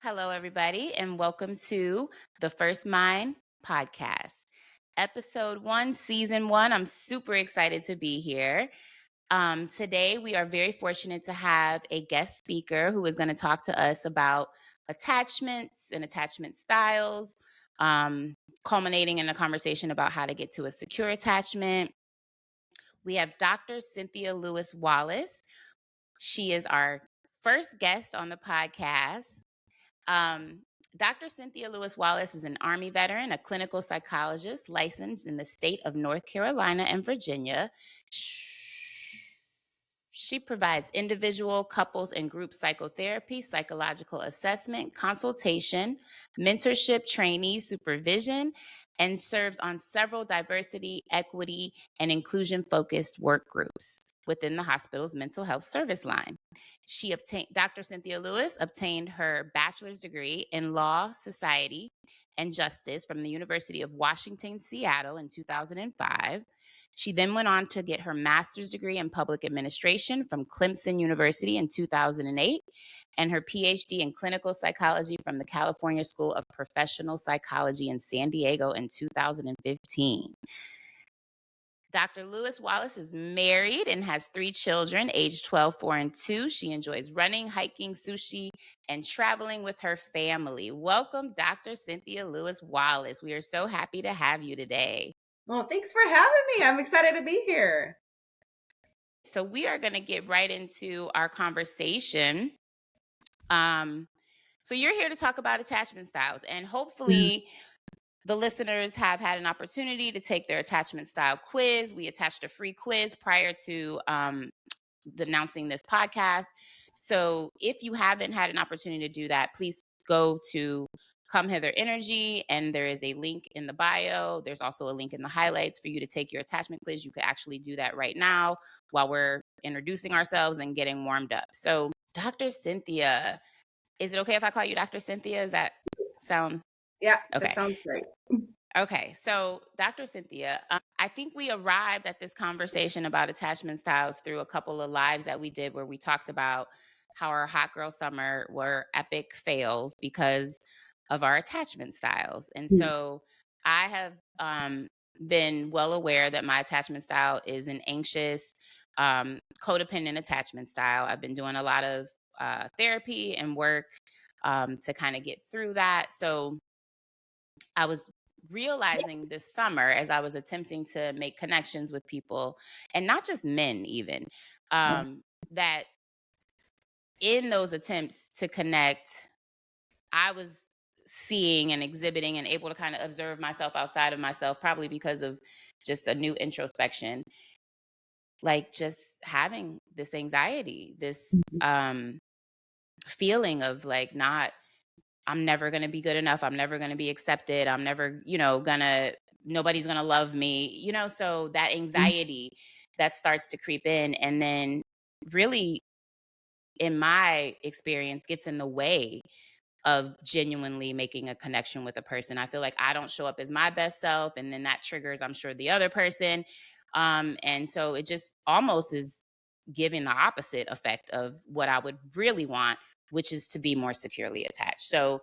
Hello, everybody, and welcome to the First Mind podcast, episode 1, season 1. I'm super excited to be here. Today, we are very fortunate to have a guest speaker who is going to talk to us about attachments and attachment styles, culminating in a conversation about how to get to a secure attachment. We have Dr. Cynthia Lewis Wallace. She is our first guest on the podcast. Um, Dr. Cynthia Lewis Wallace is an Army veteran, a clinical psychologist licensed in the state of North Carolina and Virginia. She provides individual, couples, and group psychotherapy, psychological assessment, consultation, mentorship, trainee supervision, and serves on several diversity, equity, and inclusion-focused work groups within the hospital's mental health service line. Dr. Cynthia Lewis obtained her bachelor's degree in law, society, and justice from the University of Washington, Seattle in 2005. She then went on to get her master's degree in public administration from Clemson University in 2008 and her PhD in clinical psychology from the California School of Professional Psychology in San Diego in 2015. Dr. Lewis Wallace is married and has 3 children, aged 12, 4, and 2. She enjoys running, hiking, sushi, and traveling with her family. Welcome, Dr. Cynthia Lewis Wallace. We are so happy to have you today. Well, thanks for having me. I'm excited to be here. So we are going to get right into our conversation. So you're here to talk about attachment styles, and hopefully the listeners have had an opportunity to take their attachment style quiz. We attached a free quiz prior to announcing this podcast. So if you haven't had an opportunity to do that, please go to Come Hither Energy, and there is a link in the bio. There's also a link in the highlights for you to take your attachment quiz. You could actually do that right now while we're introducing ourselves and getting warmed up. So, Dr. Cynthia, is it okay if I call you Dr. Cynthia? Does that sound Yeah, okay? that sounds great. Okay, so Dr. Cynthia, I think we arrived at this conversation about attachment styles through a couple of lives that we did where we talked about how our hot girl summer were epic fails because of our attachment styles. And so I have been well aware that my attachment style is an anxious, codependent attachment style. I've been doing a lot of therapy and work to kind of get through that. So I was realizing this summer as I was attempting to make connections with people, and not just men even, that in those attempts to connect, I was seeing and exhibiting and able to kind of observe myself outside of myself, probably because of just a new introspection, like just having this anxiety, this feeling of like I'm never going to be good enough. I'm never going to be accepted. I'm never, nobody's going to love me, so that anxiety that starts to creep in and then really, in my experience, gets in the way of genuinely making a connection with a person. I feel like I don't show up as my best self, and then that triggers, I'm sure, the other person. And so it just almost is giving the opposite effect of what I would really want, which is to be more securely attached. So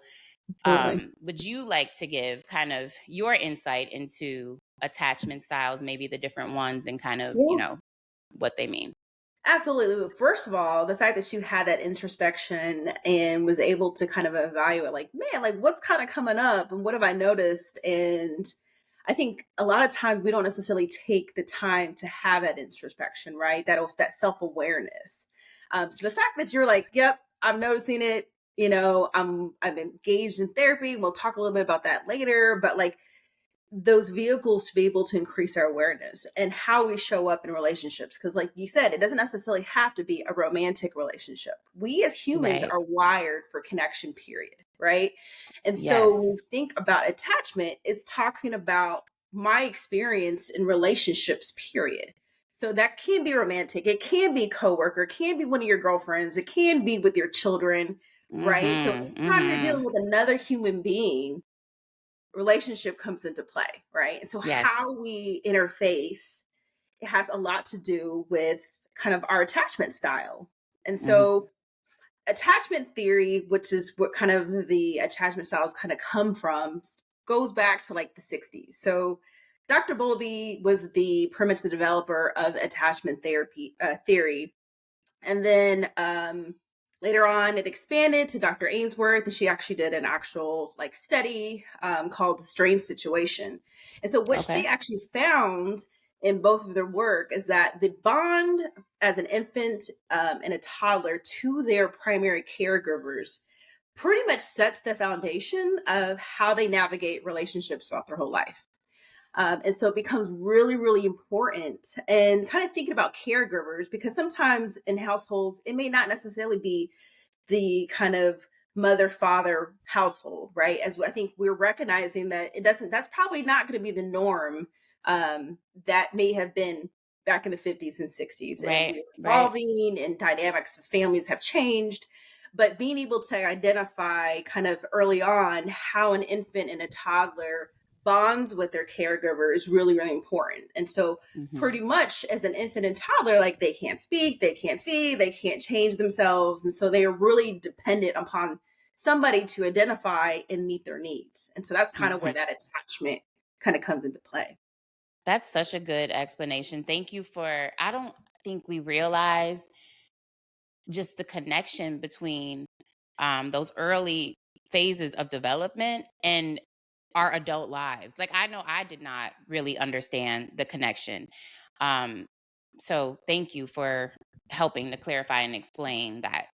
would you like to give kind of your insight into attachment styles, maybe the different ones and kind of, what they mean? Absolutely. First of all, the fact that you had that introspection and was able to kind of evaluate, like, man, like what's kind of coming up and what have I noticed? And I think a lot of times we don't necessarily take the time to have that introspection, right? That self-awareness. So the fact that you're like, yep, I'm noticing it, I'm engaged in therapy. We'll talk a little bit about that later, but like those vehicles to be able to increase our awareness and how we show up in relationships. Because like you said, it doesn't necessarily have to be a romantic relationship. We as humans Right. are wired for connection, period. Right. And so Yes. when we think about attachment, it's talking about my experience in relationships, period. So that can be romantic. It can be coworker, it can be one of your girlfriends, it can be with your children. Right. So anytime you're dealing with another human being, relationship comes into play, right? And so Yes. how we interface, it has a lot to do with kind of our attachment style. And so attachment theory, which is what kind of the attachment styles kind of come from, goes back to like the 60s. So Dr. Bowlby was the pretty much the developer of attachment therapy theory. And then later on, it expanded to Dr. Ainsworth, and she actually did an actual like study called the Strange Situation. And so, what they Okay. actually found in both of their work is that the bond as an infant and a toddler to their primary caregivers pretty much sets the foundation of how they navigate relationships throughout their whole life. And so it becomes really, really important and kind of thinking about caregivers, because sometimes in households, it may not necessarily be the kind of mother father household, right? As I think we're recognizing that that's probably not going to be the norm that may have been back in the 50s and 60s. And Right. we're Right. evolving and dynamics of families have changed. But being able to identify kind of early on how an infant and a toddler bonds with their caregiver is really, really important. And so Hmm. pretty much as an infant and toddler, like they can't speak, they can't feed, they can't change themselves. And so they are really dependent upon somebody to identify and meet their needs. And so that's kind of where Hmm. that attachment kind of comes into play. That's such a good explanation. Thank you for, I don't think we realize just the connection between those early phases of development and our adult lives. Like, I know I did not really understand the connection. Um, so thank you for helping to clarify and explain that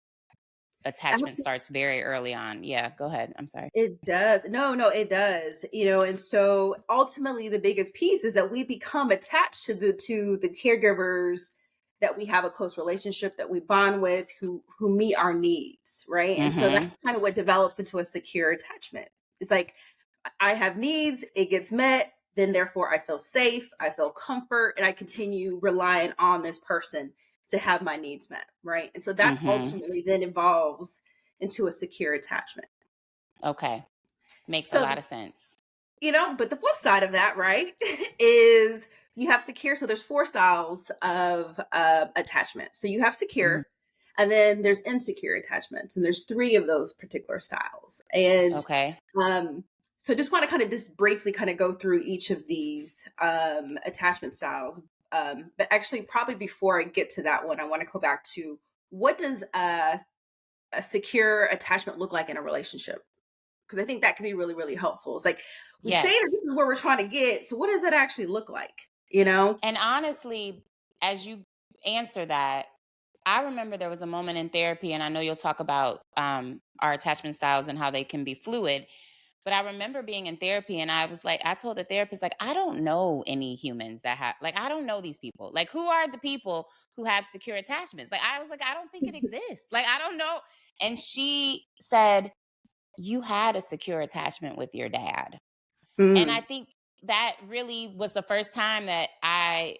attachment starts very early on. Yeah, go ahead. I'm sorry. It does. No, no, it does. And so ultimately the biggest piece is that we become attached to the caregivers that we have a close relationship, that we bond with, who meet our needs, right? And so Mhm. that's kind of what develops into a secure attachment. It's like I have needs, it gets met, then therefore I feel safe, I feel comfort, and I continue relying on this person to have my needs met, right? And so that's Mhm. ultimately then evolves into a secure attachment. Okay. Makes a So lot of sense. but the flip side of that, right, is you have secure. So there's four styles of attachment. So you have Mhm. secure, and then there's insecure attachments, and there's three of those particular styles. And Okay. um, so just want to kind of just briefly kind of go through each of these attachment styles. But actually, probably before I get to that one, I want to go back to what does a secure attachment look like in a relationship? Because I think that can be really, really helpful. It's like we say that Yes. this is where we're trying to get. So what does that actually look like? You know? And honestly, as you answer that, I remember there was a moment in therapy, and I know you'll talk about our attachment styles and how they can be fluid. But I remember being in therapy, and I was like, I told the therapist, like, I don't know any humans that have, like, I don't know these people. Like, who are the people who have secure attachments? Like, I was like, I don't think it exists. Like, I don't know. And she said, you had a secure attachment with your dad. And I Mm, think that really was the first time that I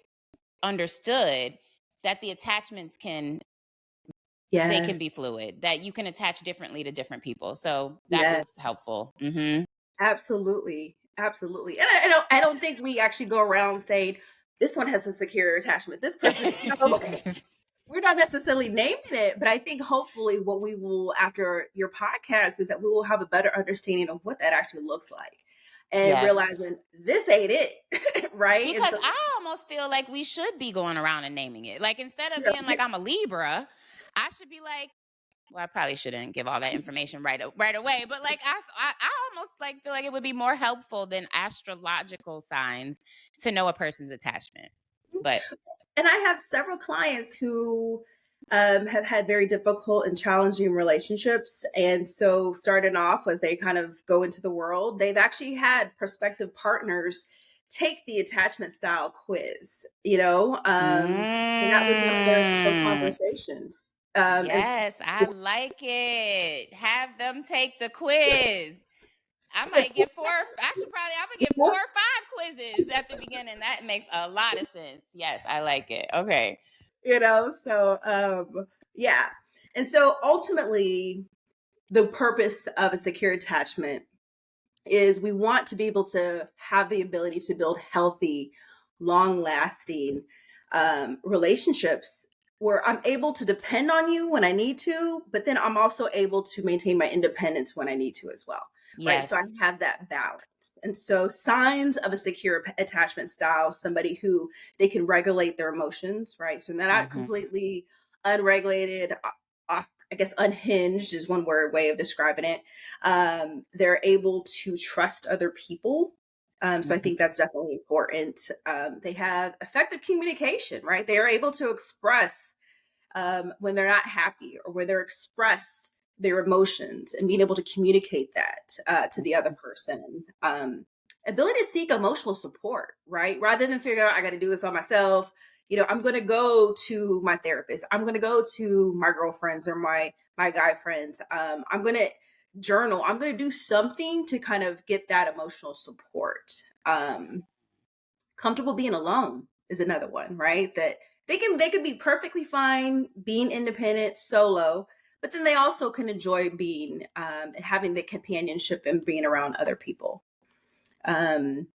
understood that the attachments can, they can yes, be fluid, that you can attach differently to different people. So that yes, was helpful. Mhm. absolutely, absolutely. And I don't think we actually go around saying this one has a secure attachment. This person, we're not necessarily naming it, but I think hopefully what we will after your podcast is that we will have a better understanding of what that actually looks like, and Yes. realizing this ain't it, right? And Because so I almost feel like we should be going around and naming it. Like, instead of being yeah, like I'm a Libra, I should be like, well, I probably shouldn't give all that information right away, but like I almost like feel like it would be more helpful than astrological signs to know a person's attachment. But and I have several clients who have had very difficult and challenging relationships. And so, starting off as they kind of go into the world, they've actually had prospective partners take the attachment style quiz, and that was one of their initial mm, conversations. And so, yes, I like it. Have them take the quiz. I it's like, might get four. I should probably. I'm gonna get four or five quizzes at the beginning. That makes a lot of sense. Yes, I like it. Okay. so yeah. And so ultimately, the purpose of a secure attachment is we want to be able to have the ability to build healthy, long lasting relationships where I'm able to depend on you when I need to, but then I'm also able to maintain my independence when I need to as well. Right. So I Yes. have that balance. And so signs of a secure attachment style, somebody who they can regulate their emotions, right? So they're not Mm-hmm. completely unregulated, off, I guess unhinged is one word way of describing it. They're able to trust other people. So I Mm-hmm. think that's definitely important. They have effective communication, right? They are able to express when they're not happy or where they express their emotions and being able to communicate that to the other person. Ability to seek emotional support, right? Rather than figure out I got to do this on myself. I'm going to go to my therapist. I'm going to go to my girlfriends or my guy friends. I'm going to journal. I'm going to do something to kind of get that emotional support. Comfortable being alone is another one, right? That they can be perfectly fine being independent solo, but then they also can enjoy being having the companionship and being around other people. um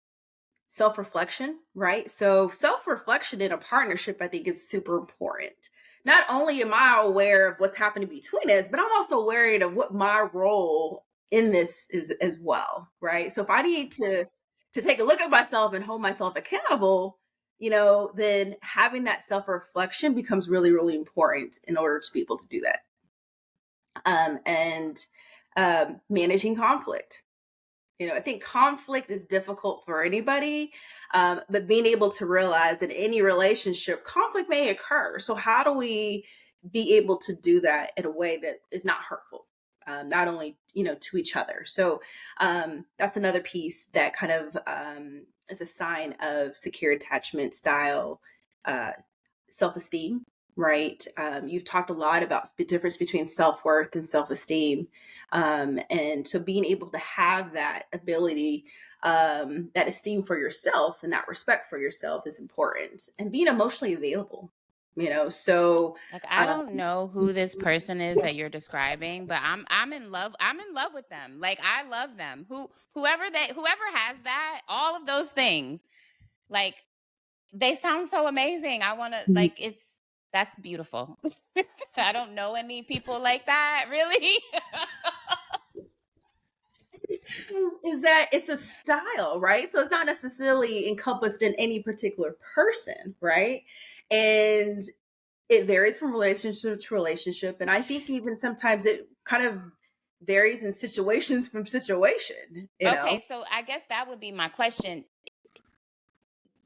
Self-reflection, right? So self-reflection in a partnership, I think, is super important. Not only am I aware of what's happening between us, but I'm also aware of what my role in this is as well, right? So if I need to take a look at myself and hold myself accountable, then having that self-reflection becomes really, really important in order to be able to do that. And Managing conflict. I think conflict is difficult for anybody, but being able to realize that any relationship, conflict may occur. So, how do we be able to do that in a way that is not hurtful, not only to each other? So, that's another piece that kind of is a sign of secure attachment style. Uh, Self-esteem, right? You've talked a lot about the difference between self-worth and self-esteem. And so being able to have that ability, that esteem for yourself and that respect for yourself is important. And being emotionally available, so Like, I um, don't know who this person is that you're describing, but I'm in love. I'm in love with them. Like, I love them. Whoever has that, all of those things, like, they sound so amazing. I want to, like, that's beautiful. I don't know any people like that, really. is that it's a style, right? So it's not necessarily encompassed in any particular person, right? And it varies from relationship to relationship. And I think even sometimes it kind of varies in situations from situation, Okay, so I guess that would be my question.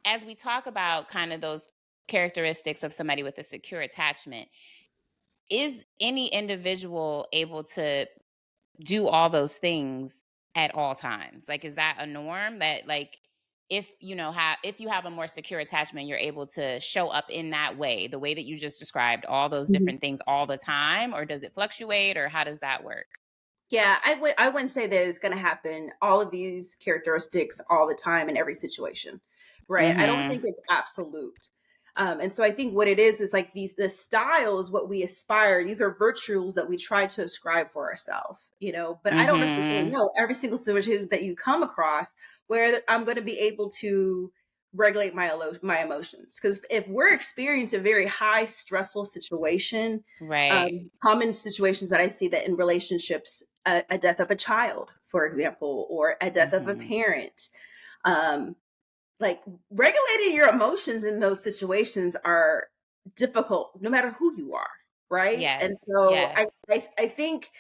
As we talk about kind of those characteristics of somebody with a secure attachment, is any individual able to do all those things at all times? Like, is that a norm that, like, if you have a more secure attachment, you're able to show up in that way, the way that you just described, all those Mhm. different things all the time, or does it fluctuate, or how does that work? Yeah, I wouldn't say that it's going to happen all of these characteristics all the time in every situation, right? I don't think Mhm. it's absolute. And so I think what it is like the style is what we aspire. These are virtues that we try to ascribe for ourselves, but I don't necessarily Mhm. know every single situation that you come across where I'm going to be able to regulate my emotions. Because if we're experiencing a very high stressful situation, Right. common situations that I see that in relationships, a death of a child, for example, or a death of a Mhm. parent. Um, like regulating your emotions in those situations are difficult, no matter who you are, right? And Yes. so Yes. I think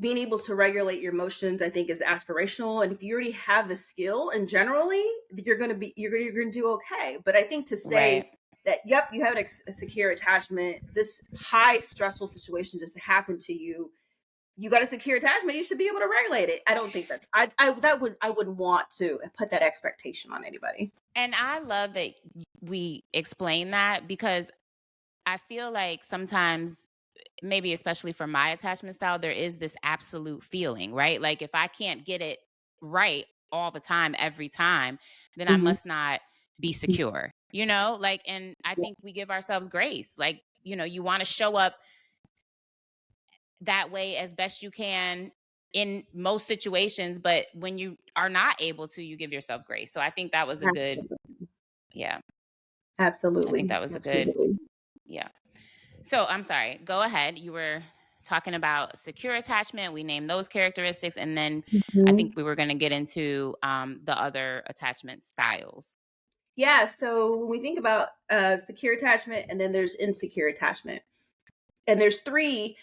being able to regulate your emotions, I think, is aspirational. And if you already have the skill, and generally, you're gonna do okay. But I think to Right. say that, yep, you have a secure attachment, this high stressful situation just happened to you, you got a secure attachment, you should be able to regulate it. I don't think that's I wouldn't want to put that expectation on anybody. And I love that we explain that, because I feel like sometimes, maybe especially for my attachment style, there is this absolute feeling, right? Like, if I can't get it right all the time, every time, then I Mhm. must not be secure, Like, and I think we give ourselves grace. Like, you want to show up that way as best you can in most situations, but when you are not able to, you give yourself grace. So I think that was a good, Absolutely. yeah, I think Absolutely. that was a good, Absolutely. yeah. So I'm sorry. Go ahead. You were talking about secure attachment. We named those characteristics, and then I think Mhm. we were going to get into the other attachment styles. Yeah, so when we think about secure attachment, and then there's insecure attachment, and there's three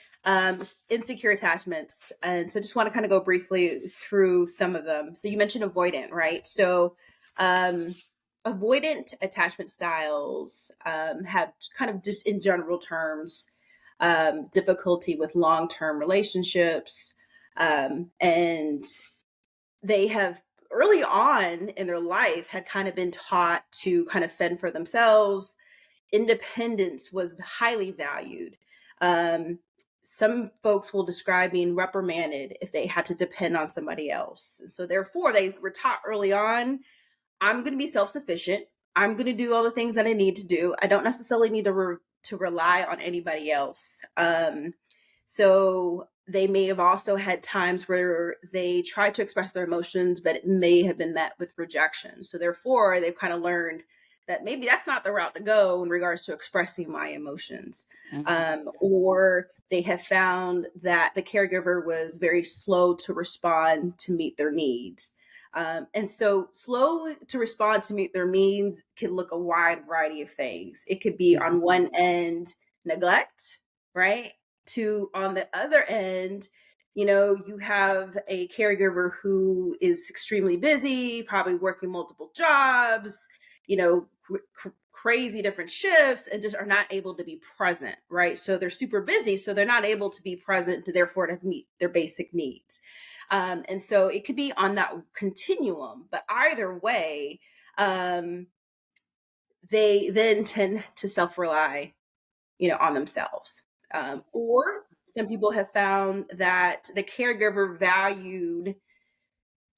insecure attachments, and so I just want to kind of go briefly through some of them. So you mentioned avoidant, right? So um, avoidant attachment styles have kind of, just in general terms, difficulty with long-term relationships, and they have early on in their life had kind of been taught to kind of fend for themselves. Independence was highly valued. Um, some folks will describe being reprimanded if they had to depend on somebody else. So therefore, they were taught early on, I'm going to be self-sufficient. I'm going to do all the things that I need to do. I don't necessarily need to rely on anybody else. So they may have also had times where they tried to express their emotions, but it may have been met with rejection. So therefore, they've kind of learned that maybe that's not the route to go in regards to expressing my emotions. Mhm. Or they have found that the caregiver was very slow to respond to meet their needs. And so slow to respond to meet their needs could look a wide variety of things. It could be Mhm. on one end, neglect, right? To on the other end, you have a caregiver who is extremely busy, probably working multiple jobs, crazy different shifts, and just are not able to be present, right? So they're super busy, so they're not able to be present, therefore to meet their basic needs. And so it could be on that continuum, but either way, um, they then tend to self rely, on themselves. Or some people have found that the caregiver valued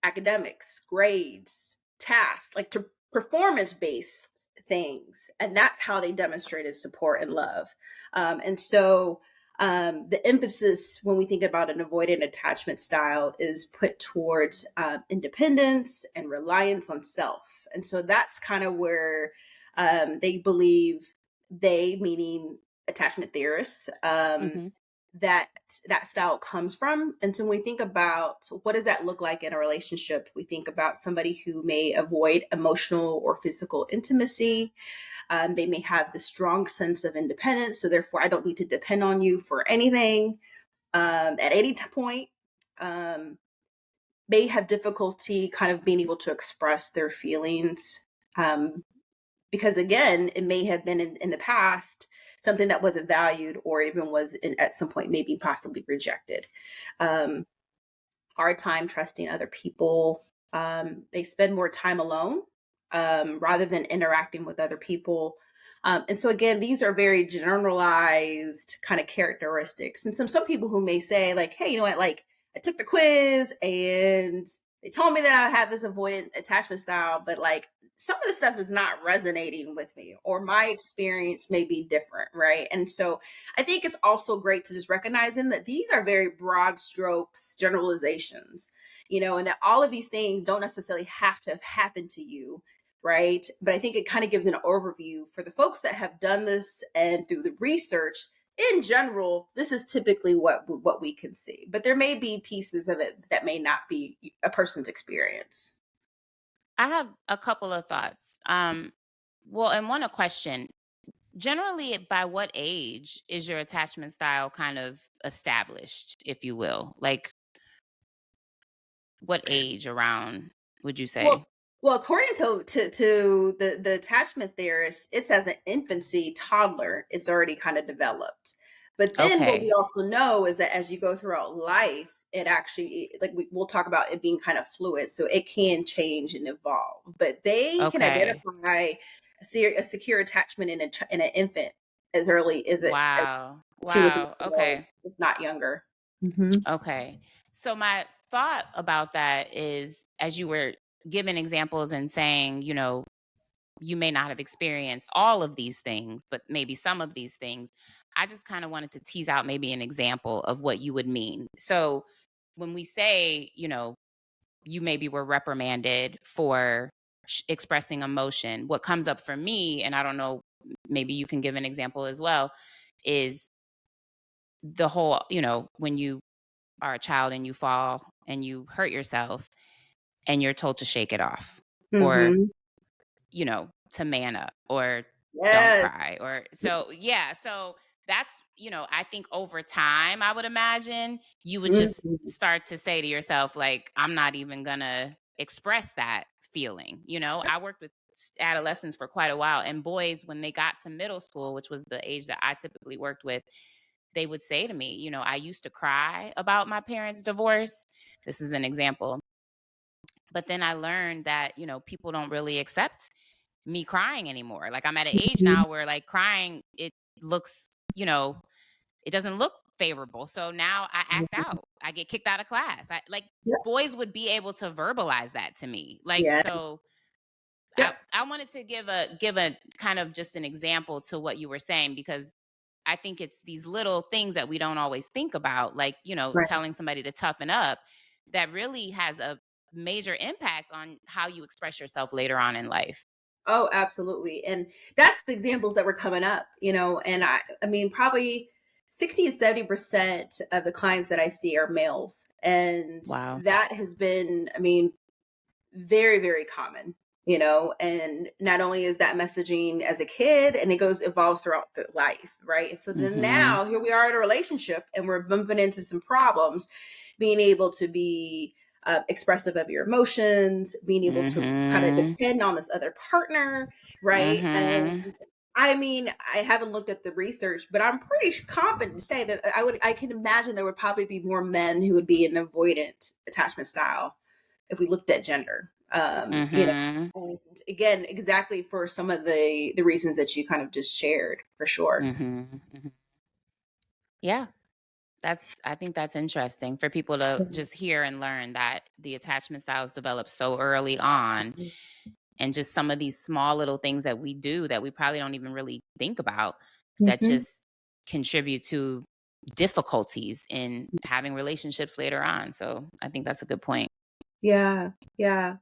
academics, grades, tasks, like to performance based things. And that's how they demonstrated support and love. And so the emphasis when we think about an avoidant attachment style is put towards independence and reliance on self. And so that's kind of where they believe, they meaning attachment theorists, Mhm. that that style comes from. And so when we think about what does that look like in a relationship, we think about somebody who may avoid emotional or physical intimacy. They may have the strong sense of independence, so therefore I don't need to depend on you for anything at any point. Um, may have difficulty kind of being able to express their feelings, um, because again, it may have been in the past something that wasn't valued, or even was at some point maybe possibly rejected. Um, hard time trusting other people. They spend more time alone rather than interacting with other people. And so again, these are very generalized kind of characteristics. And some people who may say like, hey, you know what, like I took the quiz and they told me that I have this avoidant attachment style, but like some of the stuff is not resonating with me, or my experience may be different, right? And so I think it's also great to just recognizing that these are very broad strokes generalizations, and that all of these things don't necessarily have to have happened to you, right? But I think it kind of gives an overview for the folks that have done this, and through the research in general, this is typically what we can see. But there may be pieces of it that may not be a person's experience. I have a couple of thoughts. Well, and one a question. Generally, by what age is your attachment style kind of established, if you will? Like, what age around would you say? Well, well, according to the attachment theorist, it's as an infancy toddler, it's already kind of developed. But then what we Okay. also know is that as you go throughout life, it actually, like we'll talk about it being kind of fluid, so it can change and evolve. But they can Okay. identify a secure attachment in an infant as early as Wow. 2 or 3 Wow. years old, Okay. if not younger. Hmm. Okay. So my thought about that is, as you were giving examples and saying, you may not have experienced all of these things, but maybe some of these things. I just kind of wanted to tease out maybe an example of what you would mean. So when we say, you maybe were reprimanded for expressing emotion, what comes up for me, and I don't know, maybe you can give an example as well, is the whole, when you are a child and you fall and you hurt yourself and you're told to shake it off, or, Mhm. to man up, or don't Yes. cry, or so, yeah. So that's, I think over time, I would imagine you would just Mhm. start to say to yourself, like, I'm not even gonna express that feeling. I worked with adolescents for quite a while, and boys, when they got to middle school, which was the age that I typically worked with, they would say to me, I used to cry about my parents' divorce. This is an example. But then I learned that, people don't really accept me crying anymore. Like, I'm at an age Mhm. now where, like, crying, it looks, it doesn't look favorable. So now I act Mhm. out. I get kicked out of class. I like Yep. boys would be able to verbalize that to me. Like, Yeah. so I Yep. I wanted to give a kind of just an example to what you were saying, because I think it's these little things that we don't always think about, like, Right. telling somebody to toughen up, that really has a major impact on how you express yourself later on in life. Oh, absolutely. And that's the examples that were coming up, and I mean, probably 60 to 70% of the clients that I see are males. And Wow. that has been, I mean, very, very common, and not only is that messaging as a kid, and it evolves throughout the life, right? And so then Mhm. now here we are in a relationship and we're bumping into some problems, being able to be expressive of your emotions, being able to kind of Mhm. depend on this other partner, right? Mhm. And I mean, I haven't looked at the research, but I'm pretty confident to say that I can imagine there would probably be more men who would be an avoidant attachment style if we looked at gender. Mhm. And again, exactly for some of the reasons that you kind of just shared, for sure. Mhm. Mhm. Yeah. I think that's interesting for people to just hear and learn that the attachment styles develop so early on, and just some of these small little things that we do that we probably don't even really think about, that Mhm. just contribute to difficulties in having relationships later on. So I think that's a good point. Yeah, yeah.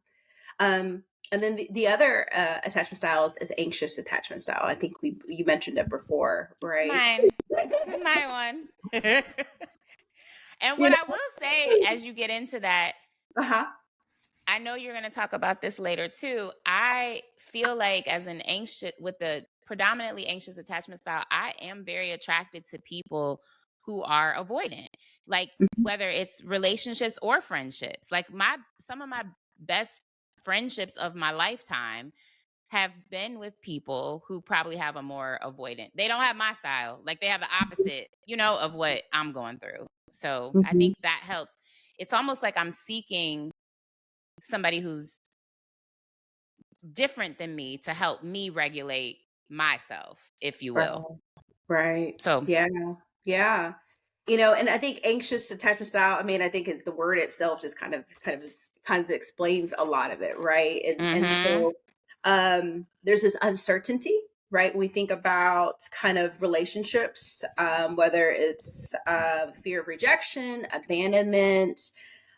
Um, and then the other attachment styles is anxious attachment style. I think you mentioned it before, It's right? mine. It's my one. And You what know. I will say, as you get into that, Uh huh. I know you're going to talk about this later too. I feel like, as an anxious, with the predominantly anxious attachment style, I am very attracted to people who are avoidant. Like, whether it's relationships or friendships. Like, some of my best friendships of my lifetime have been with people who probably have a more avoidant. They don't have my style. Like, they have the opposite, of what I'm going through. So I Hmm. think that helps. It's almost like I'm seeking somebody who's different than me to help me regulate myself, if you Right. will. Right. So, Yeah. Yeah. And I think anxious attachment style, I mean, I think the word itself just kind of explains a lot of it, right? And mhm, so there's this uncertainty, right? When we think about kind of relationships, whether it's fear of rejection, abandonment,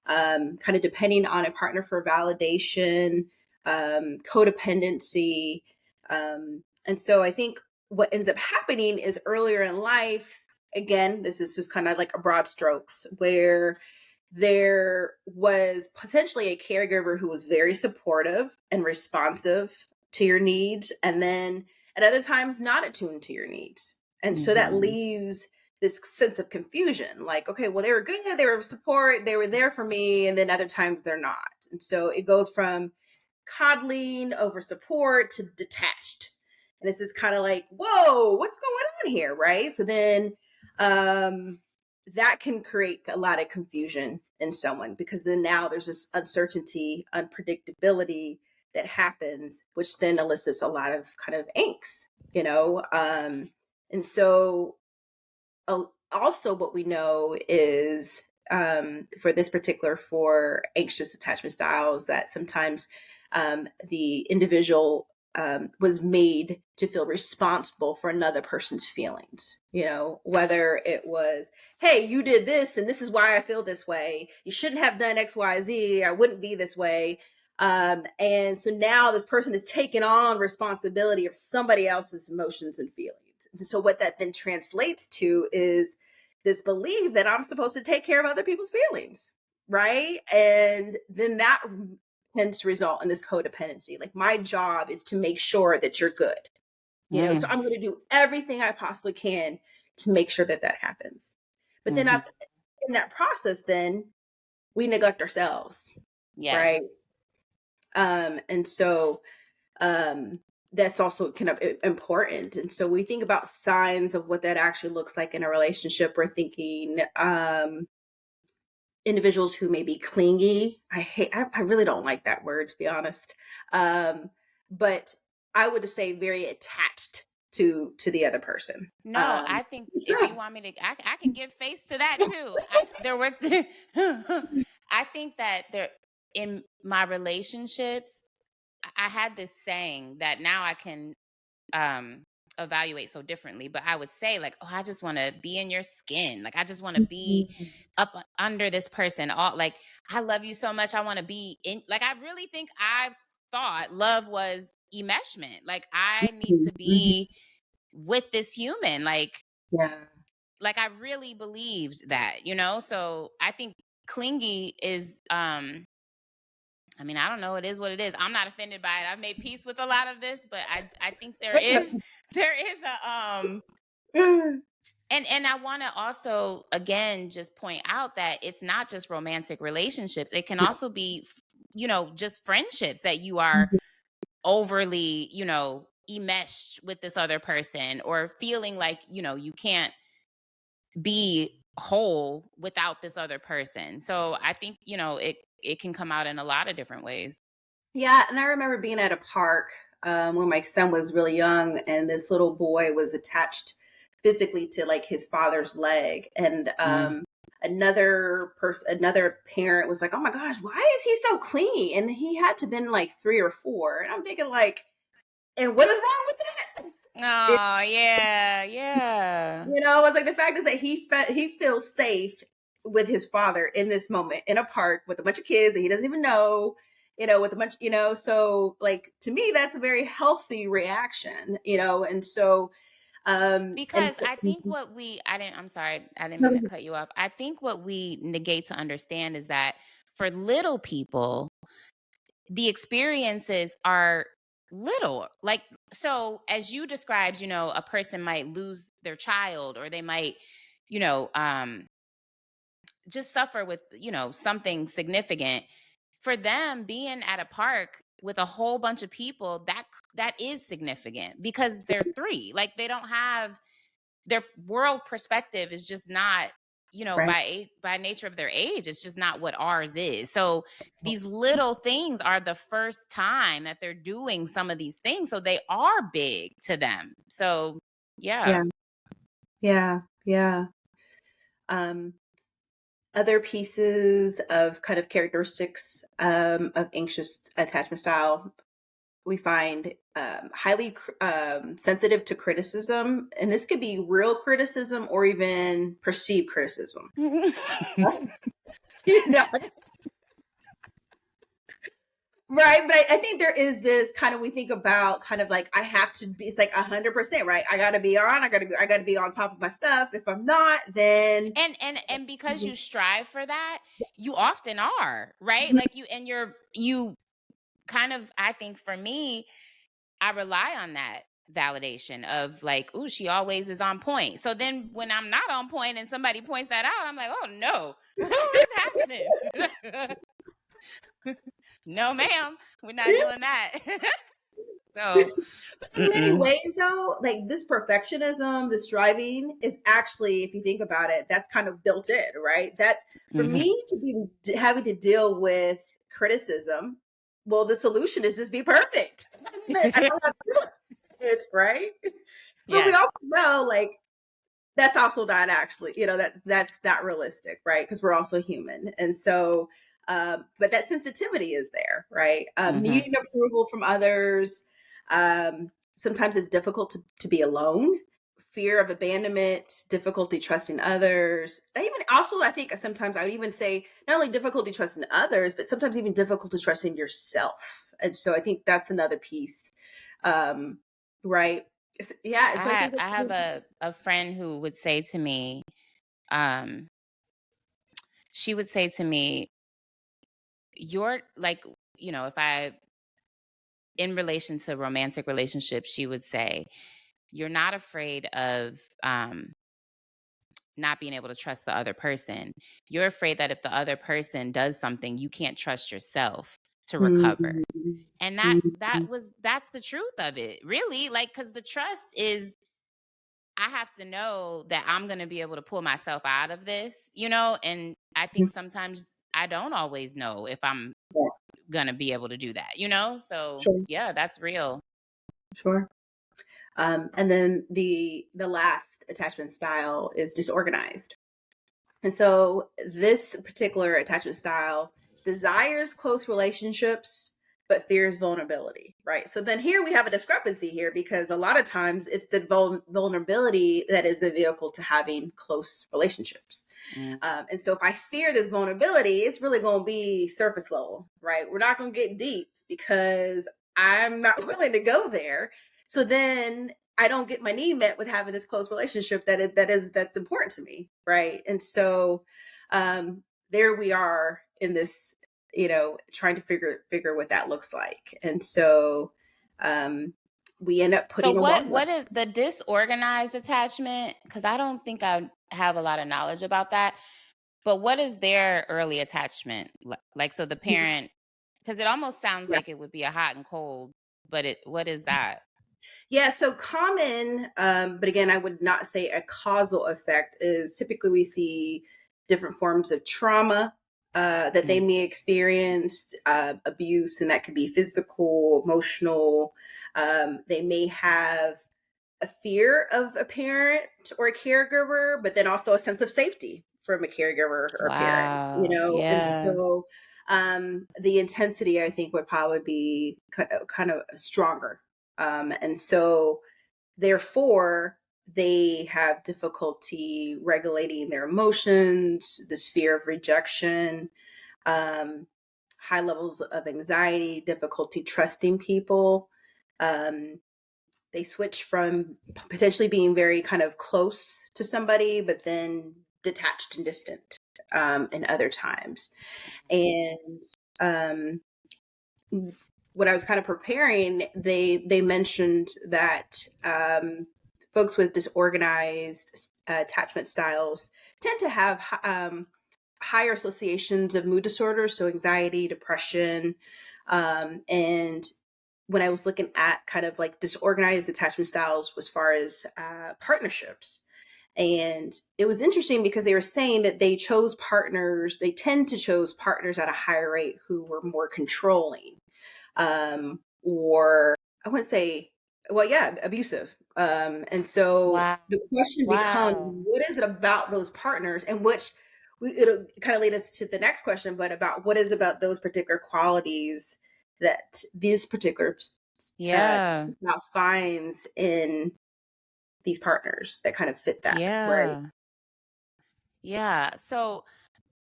kind of depending on a partner for validation, codependency. And so I think what ends up happening is earlier in life, again, this is just kind of like a broad strokes, where there was potentially a caregiver who was very supportive and responsive to your needs, and then at other times not attuned to your needs. And so that mhm, leaves this sense of confusion, like, okay, well, they were good, they were support, they were there for me, and then other times they're not. And so it goes from coddling over support to detached. And this is kind of like, whoa, what's going on here? Right. So then um, that can create a lot of confusion in someone, because then now there's this uncertainty, unpredictability that happens, which then elicits a lot of kind of angst. And so also what we know is for this particular for anxious attachment styles, that sometimes the individual was made to feel responsible for another person's feelings, whether it was, hey, you did this and this is why I feel this way, you shouldn't have done XYZ, I wouldn't be this way. And so now this person is taking on responsibility of somebody else's emotions and feelings, So what that then translates to is this belief that I'm supposed to take care of other people's feelings, right? And then that tends to result in this codependency. Like my job is to make sure that you're good, so I'm going to do everything I possibly can to make sure that that happens. But then Mhm. in that process, then we neglect ourselves, right? Yes. And so that's also kind of important. And so we think about signs of what that actually looks like in a relationship. We're thinking individuals who may be clingy. I really don't like that word, to be honest. But I would just say very attached to the other person. No, I think if you want me to, I can give face to that too. There were, I think that there in my relationships, I had this saying that now I can um evaluate so differently, but I would say like, oh, I just want to be in your skin, like I just want to be up under this person, all like I love you so much, I want to be in, like I really think I thought love was enmeshment, like I need to Mhm. be with this human, Yeah. like I really believed that, so I think clingy is I mean, I don't know. It is what it is. I'm not offended by it. I've made peace with a lot of this, but I think there is there is a and I want to also again just point out that it's not just romantic relationships. It can also be just friendships that you are overly, enmeshed with this other person, or feeling like, you can't be whole without this other person. So I think, it can come out in a lot of different ways. Yeah, and I remember being at a park when my son was really young, and this little boy was attached physically to like his father's leg, and Mm. another parent was like, "Oh my gosh, why is he so clingy?" And he had to been like 3 or 4, and I'm thinking like, "And what is wrong with that?" Oh, yeah, yeah. It's like the fact is that he feels safe with his father in this moment in a park with a bunch of kids that he doesn't even know, with a bunch, so like to me that's a very healthy reaction, and so and Because so, I think what we I'm sorry, I didn't mean to Mhm. cut you off. I think what we negate to understand is that for little people, the experiences are little. Like, so as you described, a person might lose their child, or they might, you know, um just suffer with, something significant. For them, being at a park with a whole bunch of people, that is significant because they're 3. Like they don't have their world perspective is just not, Right. by nature of their age, it's just not what ours is. So these little things are the first time that they're doing some of these things, so they are big to them. So yeah. Yeah, yeah, yeah. um Other pieces of kind of characteristics of anxious attachment style, we find highly sensitive to criticism, and this could be real criticism or even perceived criticism. you know, right? But I think there is this kind of, we think about kind of like I have to be. It's like 100%, right? I got to be on. I got to be on top of my stuff. If I'm not, then And because you strive for that, you often are, right? Like you kind of, I think for me, I rely on that validation of like, "Ooh, she always is on point." So then when I'm not on point and somebody points that out, I'm like, "Oh no, what's happening?" No, ma'am, we're not doing that. So, in many mm-mm. ways though, like this perfectionism, this striving is actually, if you think about it, that's kind of built in, right? That's for Mhm. me to be having to deal with criticism. Well, the solution is just be perfect. I don't have to do it, right? But we also Yes. know like that's also not actually, that's not realistic, right? Because we're also human. And so but that sensitivity is there, right? Mhm. Needing approval from others. Sometimes it's difficult to be alone. Fear of abandonment, difficulty trusting others. I even also, I think sometimes I would even say not only difficulty trusting others, but sometimes even difficulty trusting yourself. And so I think that's another piece, right? Yeah, I so I have think I have a friend who would say to me, um, she would say to me, "You're like, if I in relation to romantic relationships, she would say, you're not afraid of not being able to trust the other person. You're afraid that if the other person does something, you can't trust yourself to recover." Mhm. And Mhm. that's the truth of it, really. Like, because the trust is, I have to know that I'm going to be able to pull myself out of this, and I think sometimes I don't always know if I'm Yeah, going to be able to do that, so sure, yeah, that's real. sure. And then the last attachment style is disorganized. And so this particular attachment style desires close relationships but fears vulnerability, right? So then here we have a discrepancy here because a lot of times it's the vulnerability that is the vehicle to having close relationships. Mm. And so if I fear this vulnerability, it's really going to be surface level, right? We're not going to get deep because I'm not willing to go there. So then I don't get my need met with having this close relationship that's important to me, right? And so there we are in this, trying to figure what that looks like. And so um, we end up So putting a wall what up. is the disorganized attachment? Because I don't think I have a lot of knowledge about that. But what is their early attachment like? So the parent, because it almost sounds Yeah. like it would be a hot and cold, but what is that? Yeah, so common, but again, I would not say a causal effect is typically we see different forms of trauma that they Mm. may experience, abuse, and that could be physical, emotional. They may have a fear of a parent or a caregiver, but then also a sense of safety from a caregiver or parent, Wow. and Yeah. so the intensity I think would probably be kind of stronger. And so therefore they have difficulty regulating their emotions, this fear of rejection, um, high levels of anxiety, difficulty trusting people. Um, they switch from potentially being very kind of close to somebody, but then detached and distant in other times. And um, when I was kind of preparing, they mentioned that folks with disorganized attachment styles tend to have higher associations of mood disorders, so anxiety, depression, and when I was looking at kind of like disorganized attachment styles as far as partnerships. And it was interesting because they were saying that they tend to choose partners at a higher rate who were more controlling, or I wouldn't say, well, yeah, abusive. And so Wow. the question becomes, Wow. what is it about those partners, and it'll kind of lead us to the next question, but about what is about those particular qualities that this particular Yeah. style finds in these partners that kind of fit that, right? Yeah. Yeah. So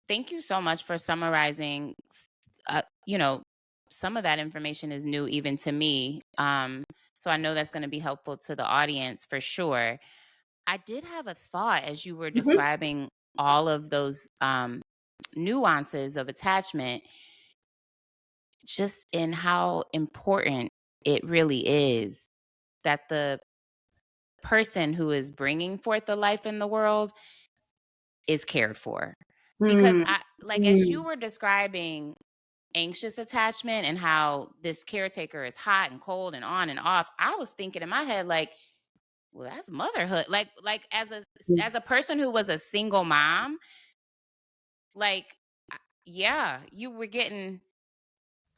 thank you so much for summarizing. Some of that information is new even to me. So I know that's going to be helpful to the audience for sure. I did have a thought as you were Mhm. describing all of those nuances of attachment, just in how important it really is that the person who is bringing forth the life in the world is cared for. Because Mm, like, as you mm, were describing anxious attachment and how this caretaker is hot and cold and on and off, I was thinking in my head, like, well, that's motherhood. Like mm. as a person who was a single mom, like, yeah, you were getting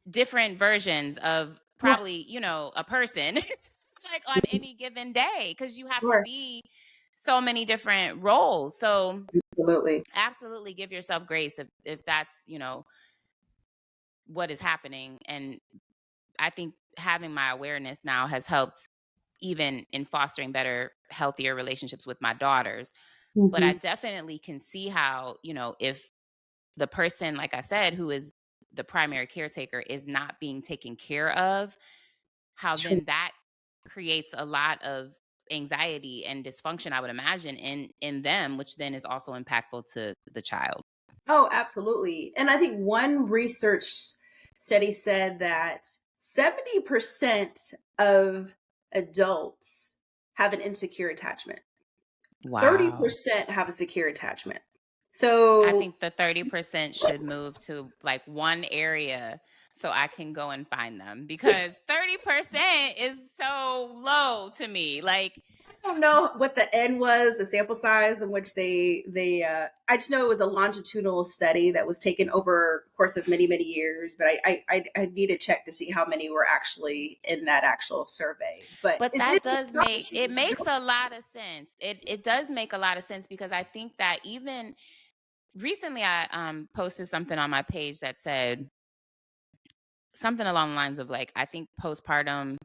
different versions of Yeah, probably, a person like on any given day because you have to sure. be so many different roles. So Absolutely. absolutely give yourself grace if that's, what is happening. And I think having my awareness now has helped even in fostering better, healthier relationships with my daughters. But I Mhm. definitely can see how, if the person, like I said, who is the primary caretaker is not being taken care of, how Sure. then that creates a lot of anxiety and dysfunction, I would imagine, in them, which then is also impactful to the child. Oh, absolutely. And I think one research study said that 70% of adults have an insecure attachment. Wow. 30% have a secure attachment. I So think the 30% should move to like one area so I can go and find them, because 30% is so low to me. Like, I don't know what the N was, the sample size in which I just know it was a longitudinal study that was taken over a course of many, many years, but I need to check to see how many were actually in that actual survey. But but it that is does make it astonishing. makes a lot of sense. It does make a lot of sense, because I think that even recently I posted something on my page that said something along the lines of like, I think postpartum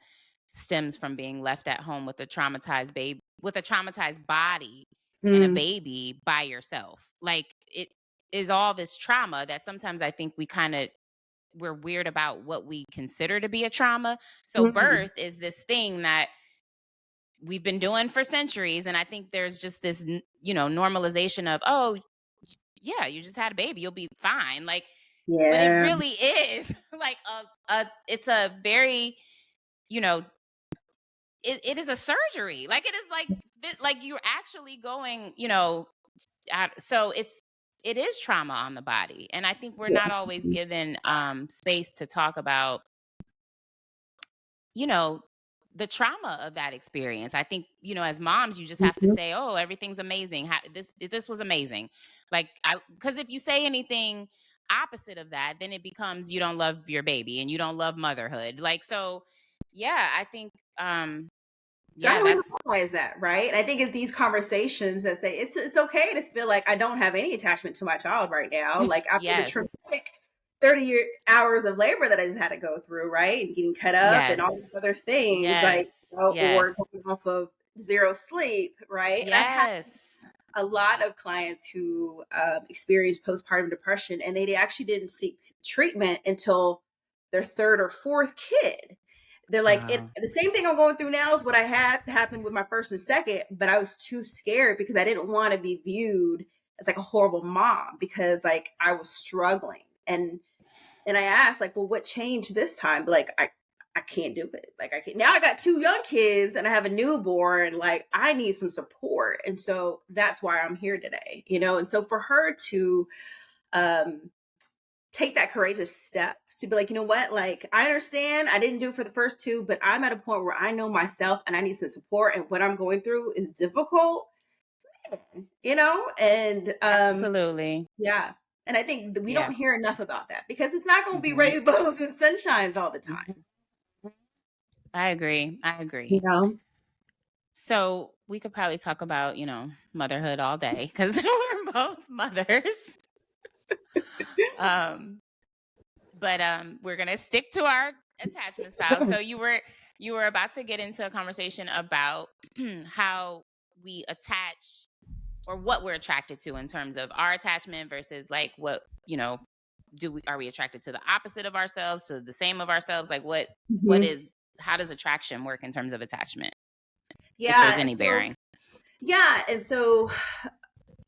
stems from being left at home with a traumatized baby, with a traumatized body and a Mm, baby by yourself. Like, it is all this trauma that sometimes I think we're weird about what we consider to be a trauma. So mm, birth is this thing that we've been doing for centuries, and I think there's just this normalization of, oh, yeah, you just had a baby, you'll be fine. Like, but it yeah, really is like a it's a very, you know it is a surgery. Like, it is like you're actually going, out. So it is trauma on the body, and I think we're yeah, not always given space to talk about, you know the trauma of that experience. I think, as moms, you just have to mhm, say, oh, everything's amazing. This was amazing. Like, because if you say anything opposite of that, then it becomes you don't love your baby and you don't love motherhood. Like, so yeah, I think so how yeah, do we that's normalize that, right? And I think it's these conversations that say it's okay to feel like I don't have any attachment to my child right now. Like after the yes. traumatic 30 hours of labor that I just had to go through, right? And getting cut up and all these Yes. other things, like Yes. or Yes. going off of zero sleep, right? And I've had Yes. a lot of clients who experienced postpartum depression and they actually didn't seek treatment until their third or fourth kid. They're like, Wow. the same thing I'm going through now is what I had happened with my first and second, but I was too scared because I didn't want to be viewed as like a horrible mom because like I was struggling. And I asked, like, well, what changed this time? But like, I can't do it. Like, I can't. Now I got two young kids and I have a newborn. Like, I need some support. And so that's why I'm here today, you know? And so for her to um, take that courageous step to be like, you know what? Like, I understand I didn't do it for the first two, but I'm at a point where I know myself and I need some support. And what I'm going through is difficult, you know? And Absolutely. yeah. And I think that we Yeah. don't hear enough about that because it's not going to be Mhm. rainbows and sunshines all the time. Mhm. I agree. I You agree. know? So we could probably talk about, motherhood all day, because we're both mothers. Um, but we're gonna stick to our attachment styles. So you were about to get into a conversation about how we attach, or what we're attracted to in terms of our attachment versus like what, are we attracted to the opposite of ourselves, to the same of ourselves? Like, what Mhm. is how does attraction work in terms of attachment, if there's Yeah, any bearing? and so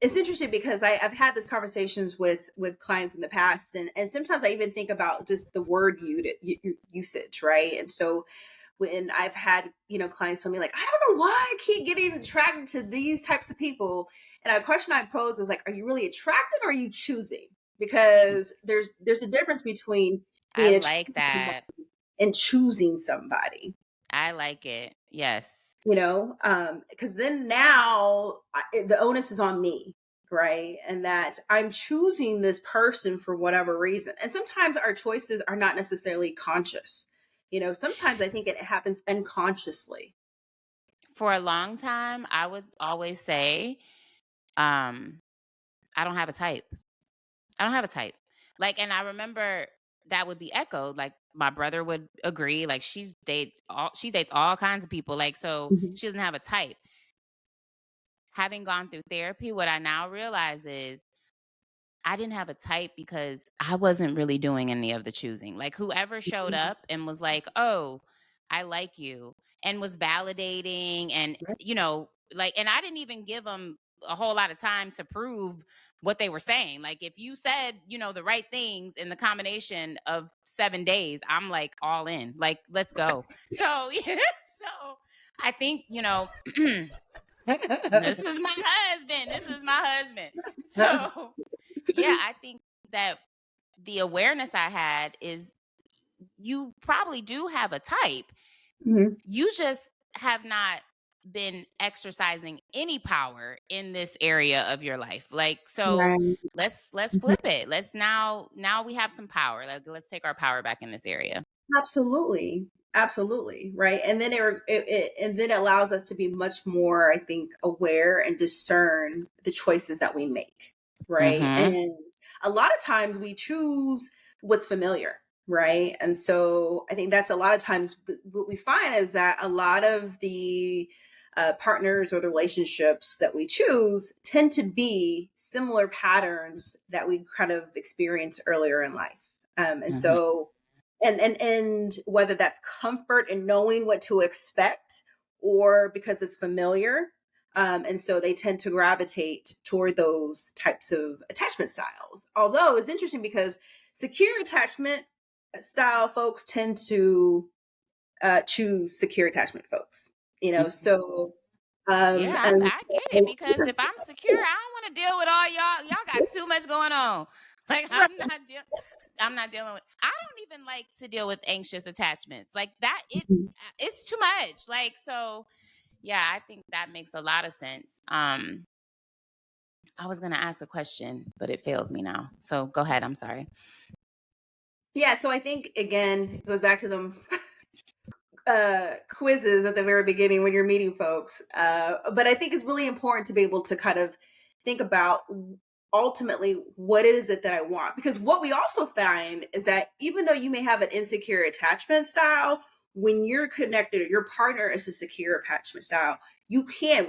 it's interesting because I've had these conversations with clients in the past, and sometimes I even think about just the word usage, right? And so when I've had clients tell me like, I don't know why I keep getting attracted to these types of people, and a question I posed was like, are you really attracted or are you choosing? Because there's a difference between I being like attracted to that. somebody and choosing somebody. I like it. Yes. Because then now the onus is on me, right? And that I'm choosing this person for whatever reason. And sometimes our choices are not necessarily conscious. Sometimes I think it happens unconsciously. For a long time, I would always say, um, I don't have a type. I don't have a type. Like, and I remember that would be echoed. Like, my brother would agree. Like, she dates all kinds of people. Like, so Mhm. she doesn't have a type. Having gone through therapy, what I now realize is I didn't have a type because I wasn't really doing any of the choosing. Like, whoever showed up and was like, "Oh, I like you." and was validating and, Right. like, and I didn't even give them a whole lot of time to prove what they were saying. Like, if you said, the right things in the combination of 7 days, I'm like all in. Like, let's go. So, yeah, so I think, this is my husband. This is my husband. So, yeah, I think that the awareness I had is you probably do have a type. Mhm. You just have not been exercising any power in this area of your life. Like, so Right. let's Mhm. flip it. Let's now we have some power. Like, let's take our power back in this area. Absolutely. Absolutely. Right. And then and then it allows us to be much more, I think, aware and discern the choices that we make. Right. Mhm. And a lot of times we choose what's familiar. Right. And so I think that's a lot of times what we find is that a lot of the partners or the relationships that we choose tend to be similar patterns that we kind of experienced earlier in life. And Mhm. so and whether that's comfort in knowing what to expect or because it's familiar, and so they tend to gravitate toward those types of attachment styles. Although it's interesting because secure attachment style folks tend to choose secure attachment folks, Mhm. so Yeah, and I get it because if I'm secure, I don't want to deal with all y'all. Y'all got too much going on. Like, I'm not dealing with. I don't even like to deal with anxious attachments. Like that it's too much. Like, so yeah, I think that makes a lot of sense. I was going to ask a question, but it fails me now. So go ahead. I'm sorry. yeah, so I think again it goes back to them quizzes at the very beginning when you're meeting folks. But I think it's really important to be able to kind of think about ultimately what is it that I want. Because what we also find is that even though you may have an insecure attachment style, when you're connected or your partner is a secure attachment style, we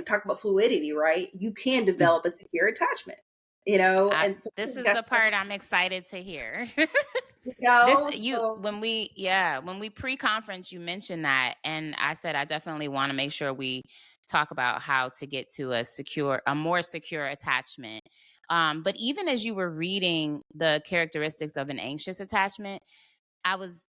talk about fluidity, right? You can Mm. develop a secure attachment, and so I This think is that's the part I'm excited to hear. This you so when we pre-conference you mentioned that, and I said I definitely want to make sure we talk about how to get to a more secure attachment. But even as you were reading the characteristics of an anxious attachment, I was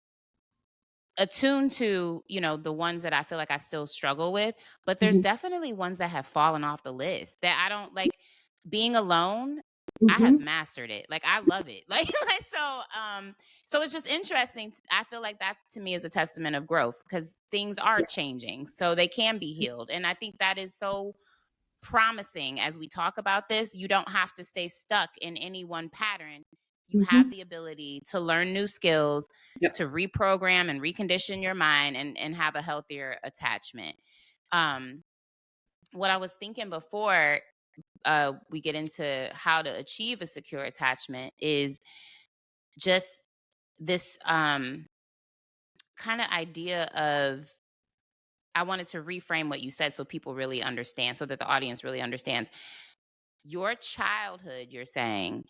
attuned to, the ones that I feel like I still struggle with, but there's mhm, definitely ones that have fallen off the list that I don't like. Being alone, I have mhm, mastered it. Like, I love it. Like, so it's just interesting. I feel like that to me is a testament of growth because things are yes, changing, so they can be healed. And I think that is so promising as we talk about this. You don't have to stay stuck in any one pattern. You have mhm, the ability to learn new skills, yep, to reprogram and recondition your mind and have a healthier attachment. Um, what I was thinking before we get into how to achieve a secure attachment is just this kind of idea of I wanted to reframe what you said so people really understand, so that the audience really understands. Your childhood, you're saying,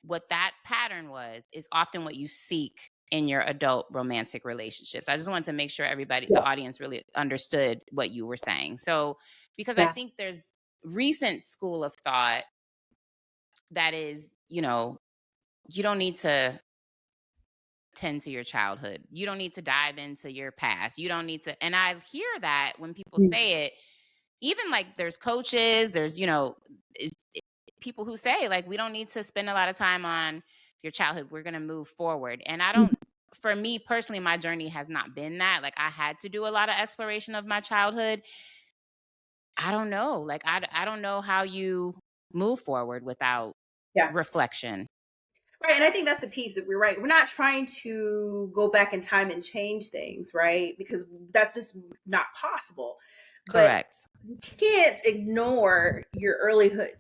what that pattern was is often what you seek in your adult romantic relationships. I just wanted to make sure everybody, the yes, audience, really understood what you were saying. So, because I yeah, think there's recent school of thought that is, you don't need to tend to your childhood. You don't need to dive into your past. You don't need to. And I hear that when people mm, say it, even like there's coaches, there's, people who say, like, we don't need to spend a lot of time on your childhood. We're going to move forward. And I don't, mhm, for me personally, my journey has not been that. Like, I had to do a lot of exploration of my childhood. I don't know. Like, I don't know how you move forward without yeah. reflection. Right, and I think that's the piece that we're right. We're not trying to go back in time and change things, right? Because that's just not possible. But Correct. you can't ignore your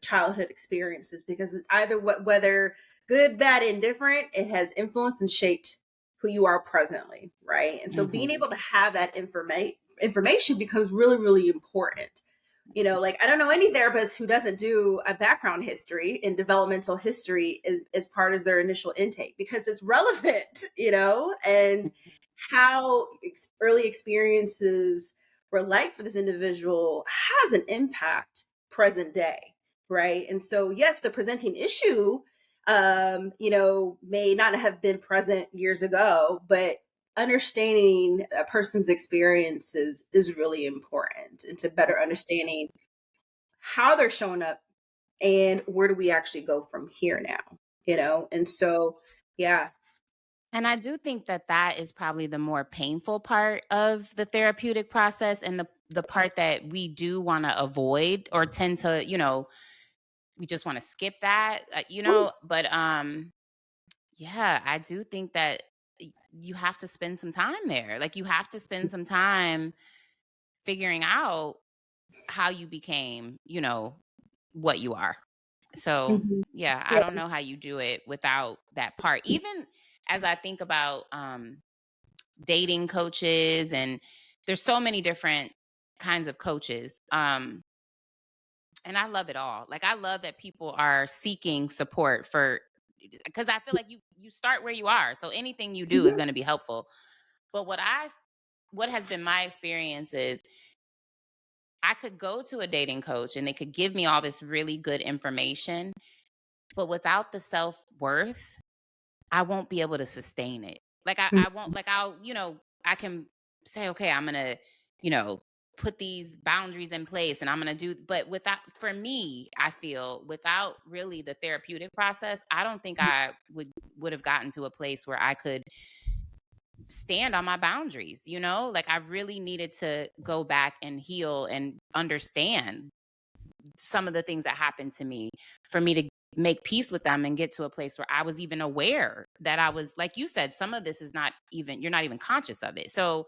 childhood experiences because either whether good, bad, indifferent, it has influenced and shaped who you are presently, right? And so Hmm. being able to have that information becomes really, really important. Like I don't know any therapist who doesn't do a background history and developmental history as part of their initial intake because it's relevant, and how early experiences were like for this individual has an impact present day, right? And so, yes, the presenting issue, may not have been present years ago, but understanding a person's experiences is really important, and to better understanding how they're showing up and where do we actually go from here now, And so, yeah. And I do think that that is probably the more painful part of the therapeutic process, and the part that we do want to avoid or tend to, we just want to skip that, but yeah, I do think that you have to spend some time there. Like, you have to spend some time figuring out how you became, what you are. So, Mhm. yeah, I Yeah. don't know how you do it without that part. Even as I think about dating coaches, and there's so many different kinds of coaches. And I love it all. Like, I love that people are seeking support for, because I feel like you start where you are. So anything you do is Mhm. going to be helpful. But what has been my experience is I could go to a dating coach and they could give me all this really good information, but without the self-worth, I won't be able to sustain it. Like, I won't, like, I can say, okay, I'm gonna, you know, put these boundaries in place and I'm gonna do, but without, for me, I feel without really the therapeutic process, I don't think I would have gotten to a place where I could stand on my boundaries, Like, I really needed to go back and heal and understand some of the things that happened to me for me to make peace with them and get to a place where I was even aware that I was, like you said, some of this is not even, you're not even conscious of it. So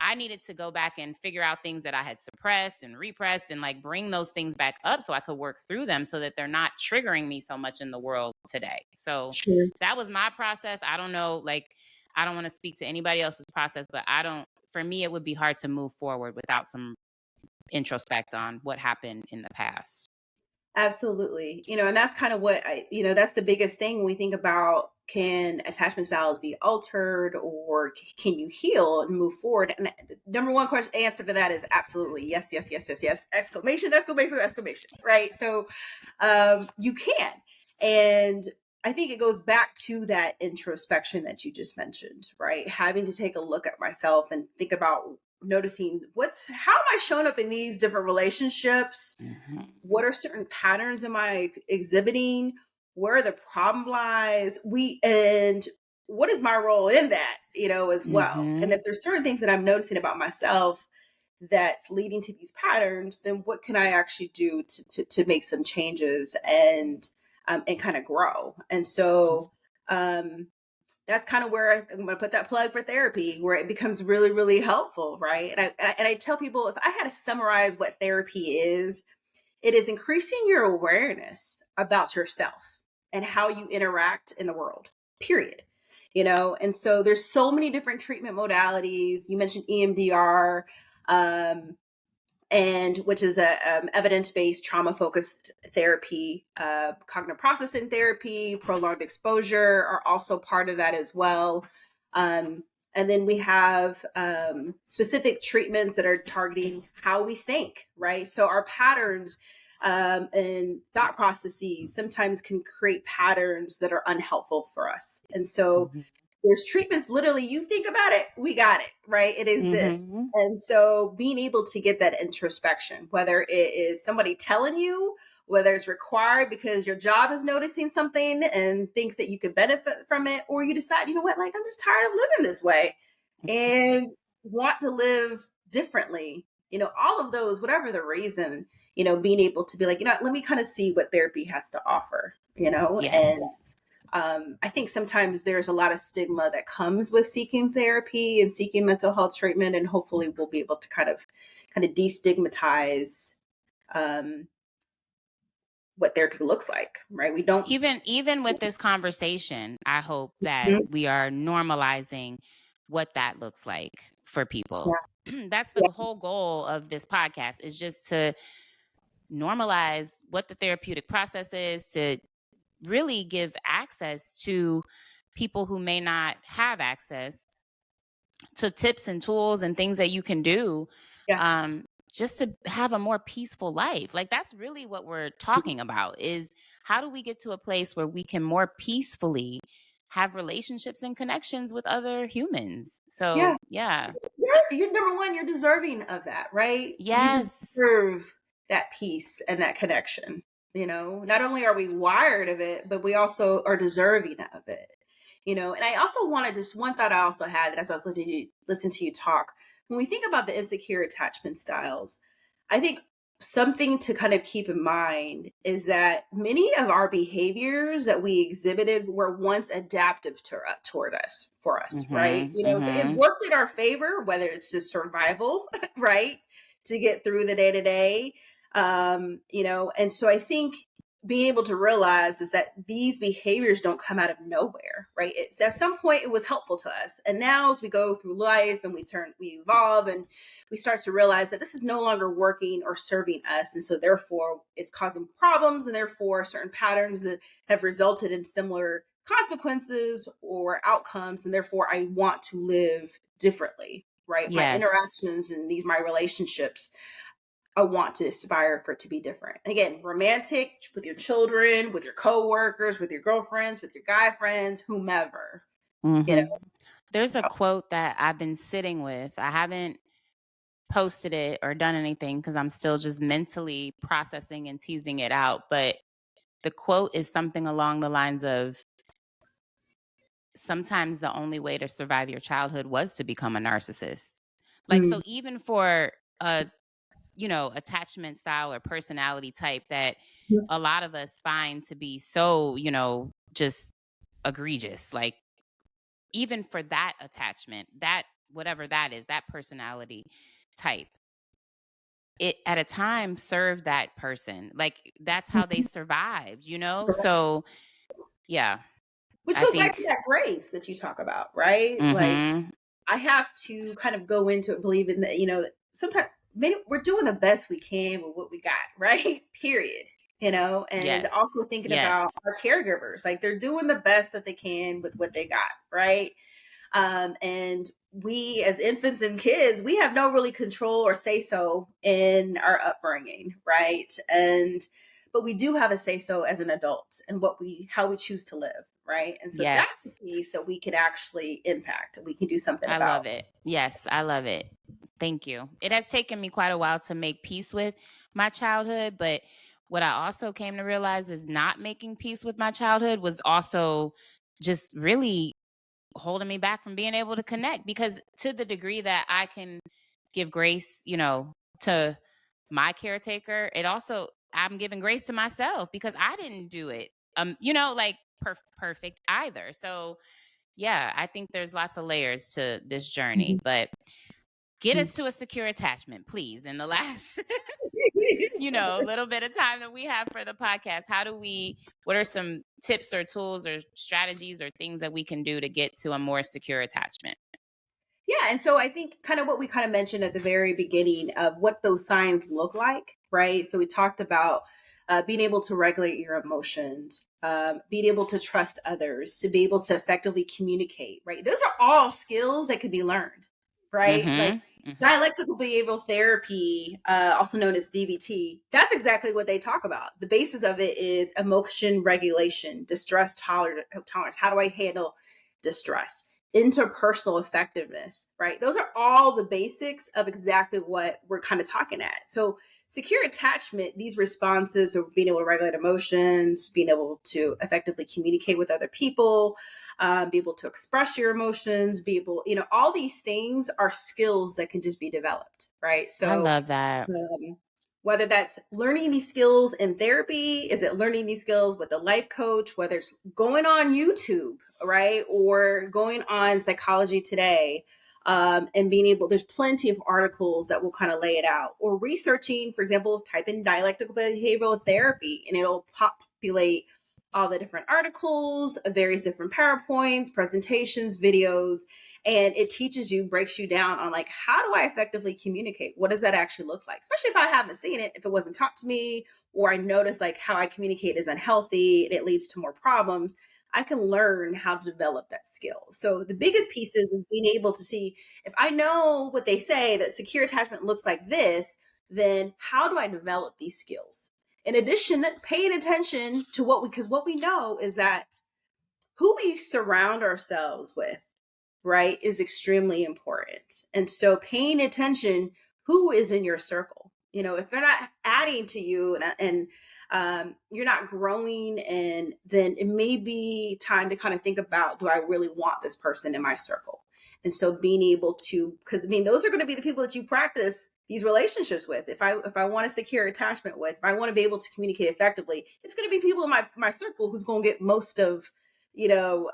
I needed to go back and figure out things that I had suppressed and repressed, and like bring those things back up so I could work through them so that they're not triggering me so much in the world today. So Sure. that was my process. I don't know, like, I don't want to speak to anybody else's process, but for me, it would be hard to move forward without some introspect on what happened in the past. Absolutely. And that's kind of that's the biggest thing when we think about, can attachment styles be altered, or can you heal and move forward? And the number one question answer to that is absolutely yes, yes, yes, yes, yes, exclamation, exclamation, exclamation, right? So you can. And I think it goes back to that introspection that you just mentioned, right? Having to take a look at myself and think about noticing how am I showing up in these different relationships? Mhm. What are certain patterns am I exhibiting? Where the problem lies? And what is my role in that, as well? And Mhm. if there's certain things that I'm noticing about myself that's leading to these patterns, then what can I actually do to make some changes and kind of grow? And so um, that's kind of where I'm going to put that plug for therapy, where it becomes really, really helpful, right? And I tell people, if I had to summarize what therapy is, it is increasing your awareness about yourself and how you interact in the world, period. And so there's so many different treatment modalities. You mentioned EMDR, um, and which is a evidence-based trauma-focused therapy. Cognitive processing therapy, prolonged exposure are also part of that as well. um, and then we have specific treatments that are targeting how we think, right? So our patterns and thought processes sometimes can create patterns that are unhelpful for us. And so Mhm. there's treatments, literally, you think about it, we got it, right? It exists. Mhm. And so being able to get that introspection, whether it is somebody telling you, whether it's required because your job is noticing something and thinks that you could benefit from it, or you decide, you know what, like, I'm just tired of living this way and want to live differently. All of those, whatever the reason, being able to be like, let me kind of see what therapy has to offer, and Yes. I think sometimes there's a lot of stigma that comes with seeking therapy and seeking mental health treatment, and hopefully we'll be able to kind of destigmatize um, what therapy looks like, right? We don't. Even with this conversation, I hope that Mhm. we are normalizing what that looks like for people. Yeah, That's the yeah, whole goal of this podcast, is just to normalize what the therapeutic process is, to really give access to people who may not have access, to tips and tools and things that you can do, Yeah. um, just to have a more peaceful life. Like that's really what we're talking about is how do we get to a place where we can more peacefully have relationships and connections with other humans. Yeah. So, yeah. You're number one, you're deserving of that, right? You Yes. deserve that peace and that connection. Not only are we wired of it, but we also are deserving of it. And I also wanted just one thought I also had that as I was listening to you talk, when we think about the insecure attachment styles, I think something to kind of keep in mind is that many of our behaviors that we exhibited were once adaptive toward us for us, right? Mhm. So it Mhm. worked in our favor, whether it's just survival, right, to get through the day to day. And so I think being able to realize is that these behaviors don't come out of nowhere, right? It's at some point it was helpful to us, and now as we go through life and we evolve, and we start to realize that this is no longer working or serving us, and so therefore it's causing problems, and therefore certain patterns that have resulted in similar consequences or outcomes, and therefore I want to live differently, right? My Yes. interactions and my relationships, I want to aspire for it to be different. And again, romantic with your children, with your coworkers, with your girlfriends, with your guy friends, whomever, you Mhm. know. There's a quote that I've been sitting with. I haven't posted it or done anything because I'm still just mentally processing and teasing it out. But the quote is something along the lines of sometimes the only way to survive your childhood was to become a narcissist. Like, Mm, so even for a, attachment style or personality type that a lot of us find to be so, just egregious, like, even for that attachment, that whatever that is, that personality type, it at a time served that person. Like that's how they mhm. survived, So yeah, Which I goes back to think that grace that you talk about, right? Like mhm. I have to kind of go into it believing that, sometimes maybe we're doing the best we can with what we got, right? Period. And also Yes. thinking about Yes. our caregivers, like they're doing the best that they can with what they got, right? And we as infants and kids, we have no really control or say so in our upbringing, right? But we do have a say so as an adult and how we choose to live, right? And so that's the Yes. piece that we can actually impact, we can do something I about. love it. Yes, I love it. Thank you. It has taken me quite a while to make peace with my childhood, but what I also came to realize is not making peace with my childhood was also just really holding me back from being able to connect because to the degree that I can give grace, to my caretaker, it also I'm giving grace to myself because I didn't do it. Like perfect either. So, yeah, I think there's lots of layers to this journey, Mhm. but get Mhm. us to a secure attachment, please. In the last little bit of time that we have for the podcast, what are some tips or tools or strategies or things that we can do to get to a more secure attachment? Yeah, and so I think kind of what we kind of mentioned at the very beginning of what those signs look like, right? So we talked about being able to regulate your emotions, being able to trust others, to be able to effectively communicate, right? Those are all skills that can be learned, right? Like Mhm. Mhm. dialectical behavioral therapy, also known as DBT, that's exactly what they talk about. The basis of it is emotion regulation, tolerance. How do I handle distress? Interpersonal effectiveness, right? Those are all the basics of exactly what we're kind of talking at. So, secure attachment, these responses of being able to regulate emotions, being able to effectively communicate with other people, be able to express your emotions, all these things are skills that can just be developed, right? I So, love that. whether that's learning these skills in therapy, is it learning these skills with a life coach, whether it's going on YouTube, right? Or going on Psychology Today, and being able, there's plenty of articles that will kind of lay it out. Or researching, for example, type in dialectical behavioral therapy and it'll populate all the different articles, various different PowerPoints, presentations, videos, and it teaches you, breaks you down on like, how do I effectively communicate? What does that actually look like? Especially if I haven't seen it, if it wasn't taught to me, or I notice like how I communicate is unhealthy and it leads to more problems. I can learn how to develop that skill. So the biggest piece is being able to see, if I know what they say that secure attachment looks like this, then how do I develop these skills? In addition, paying attention to because what we know is that who we surround ourselves with, right, is extremely important. And so paying attention who is in your circle. If they're not adding to you and you're not growing, and then it may be time to kind of think about, do I really want this person in my circle? And so being able to, because those are going to be the people that you practice these relationships with. If I want a secure attachment with, if I want to be able to communicate effectively, it's going to be people in my circle who's going to get most of the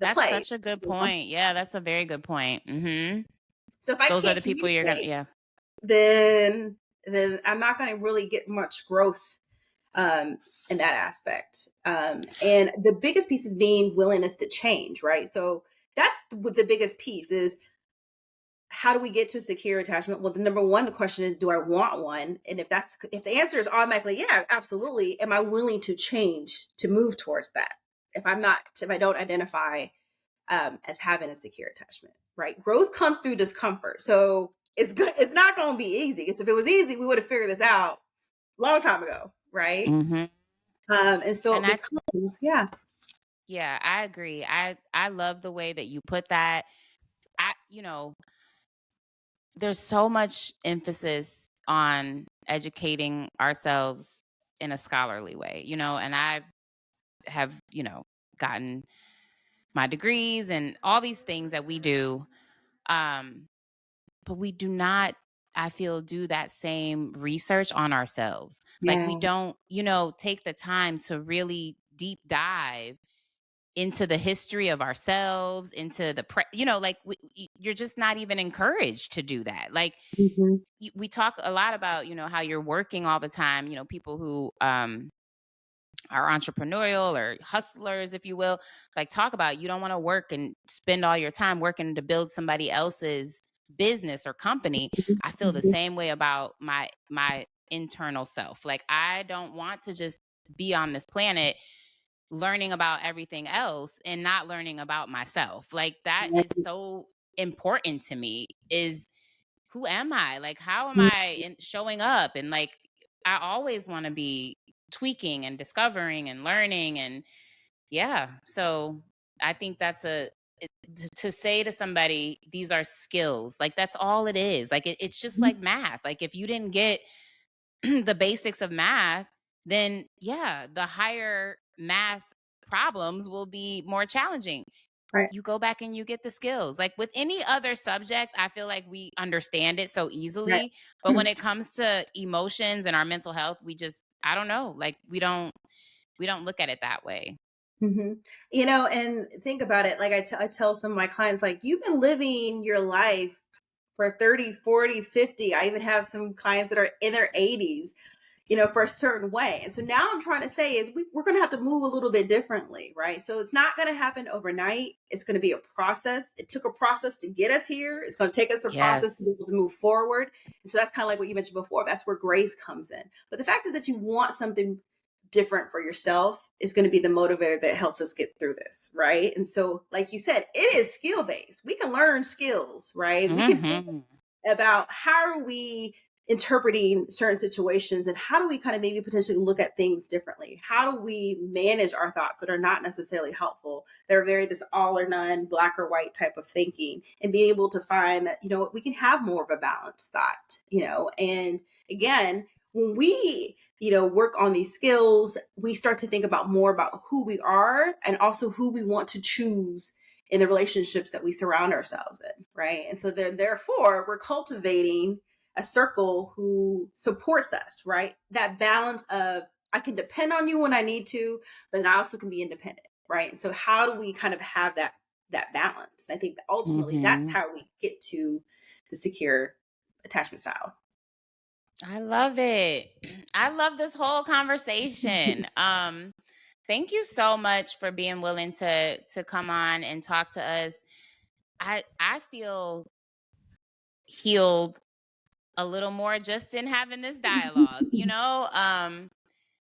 That's play. such a good point. Yeah, that's a very good point. So if I Those are can't the people you're gonna, communicate, yeah. then I'm not going to really get much growth in that aspect. And the biggest piece is being willingness to change, right? So that's the biggest piece is, how do we get to a secure attachment? Well, the number one, the question is, do I want one? And if the answer is automatically, yeah, absolutely. Am I willing to change to move towards that? If I don't identify as having a secure attachment, right? Growth comes through discomfort. So it's good. It's not going to be easy. Because if it was easy, we would have figured this out a long time ago, right? hmm And so And it becomes, yeah. yeah, I agree. I love the way that you put that. There's so much emphasis on educating ourselves in a scholarly way, and I have, gotten my degrees and all these things that we do. Um, but we do not, I feel, do that same research on ourselves. Like we Yeah. don't, take the time to really deep dive into the history of ourselves, into the like you're just not even encouraged to do that. Like Hmm. we talk a lot about, how you're working all the time, people who are entrepreneurial or hustlers, if you will, like talk about, you don't want to work and spend all your time working to build somebody else's business or company. I feel the Hmm. same way about my internal self. Like I don't want to just be on this planet learning about everything else and not learning about myself. Like that is so important to me, is who am I? Like how am I showing up? And like I always want to be tweaking and discovering and learning. And yeah, so I think that's to say to somebody, these are skills, like that's all it is. Like it's just like math. Like if you didn't get the basics of math, then yeah, the higher math problems will be more challenging. Right. You go back and you get the skills. Like with any other subject, I feel like we understand it so Right. easily, but when it comes to emotions and our mental health, we just, I don't know, like we don't look at it that way. Hmm. And think about it. Like I tell some of my clients, like, you've been living your life for 30, 40, 50. I even have some clients that are in their 80s, for a certain way. And so now I'm trying to say is we're going to have to move a little bit differently, right? So it's not going to happen overnight. It's going to be a process. It took a process to get us here. It's going to take us a process to be Yes. able to move forward. And so that's kind of like what you mentioned before. That's where grace comes in. But the fact is that you want something different for yourself is going to be the motivator that helps us get through this, right? And so, like you said, it is skill based. We can learn skills, right? We can think hmm about how are we interpreting certain situations, and how do we kind of maybe potentially look at things differently? How do we manage our thoughts that are not necessarily helpful? They're very this all or none, black or white type of thinking, and being able to find that, we can have more of a balanced thought, and again, when we, work on these skills, we start to think about more about who we are and also who we want to choose in the relationships that we surround ourselves in, right? And so therefore, we're cultivating a circle who supports us, right? That balance of, I can depend on you when I need to, but I also can be independent, right? And so how do we kind of have that balance? And I think that ultimately that's hmm how we get to the secure attachment style. I love it. I love this whole conversation. Thank you so much for being willing to come on and talk to us. I feel healed a little more just in having this dialogue,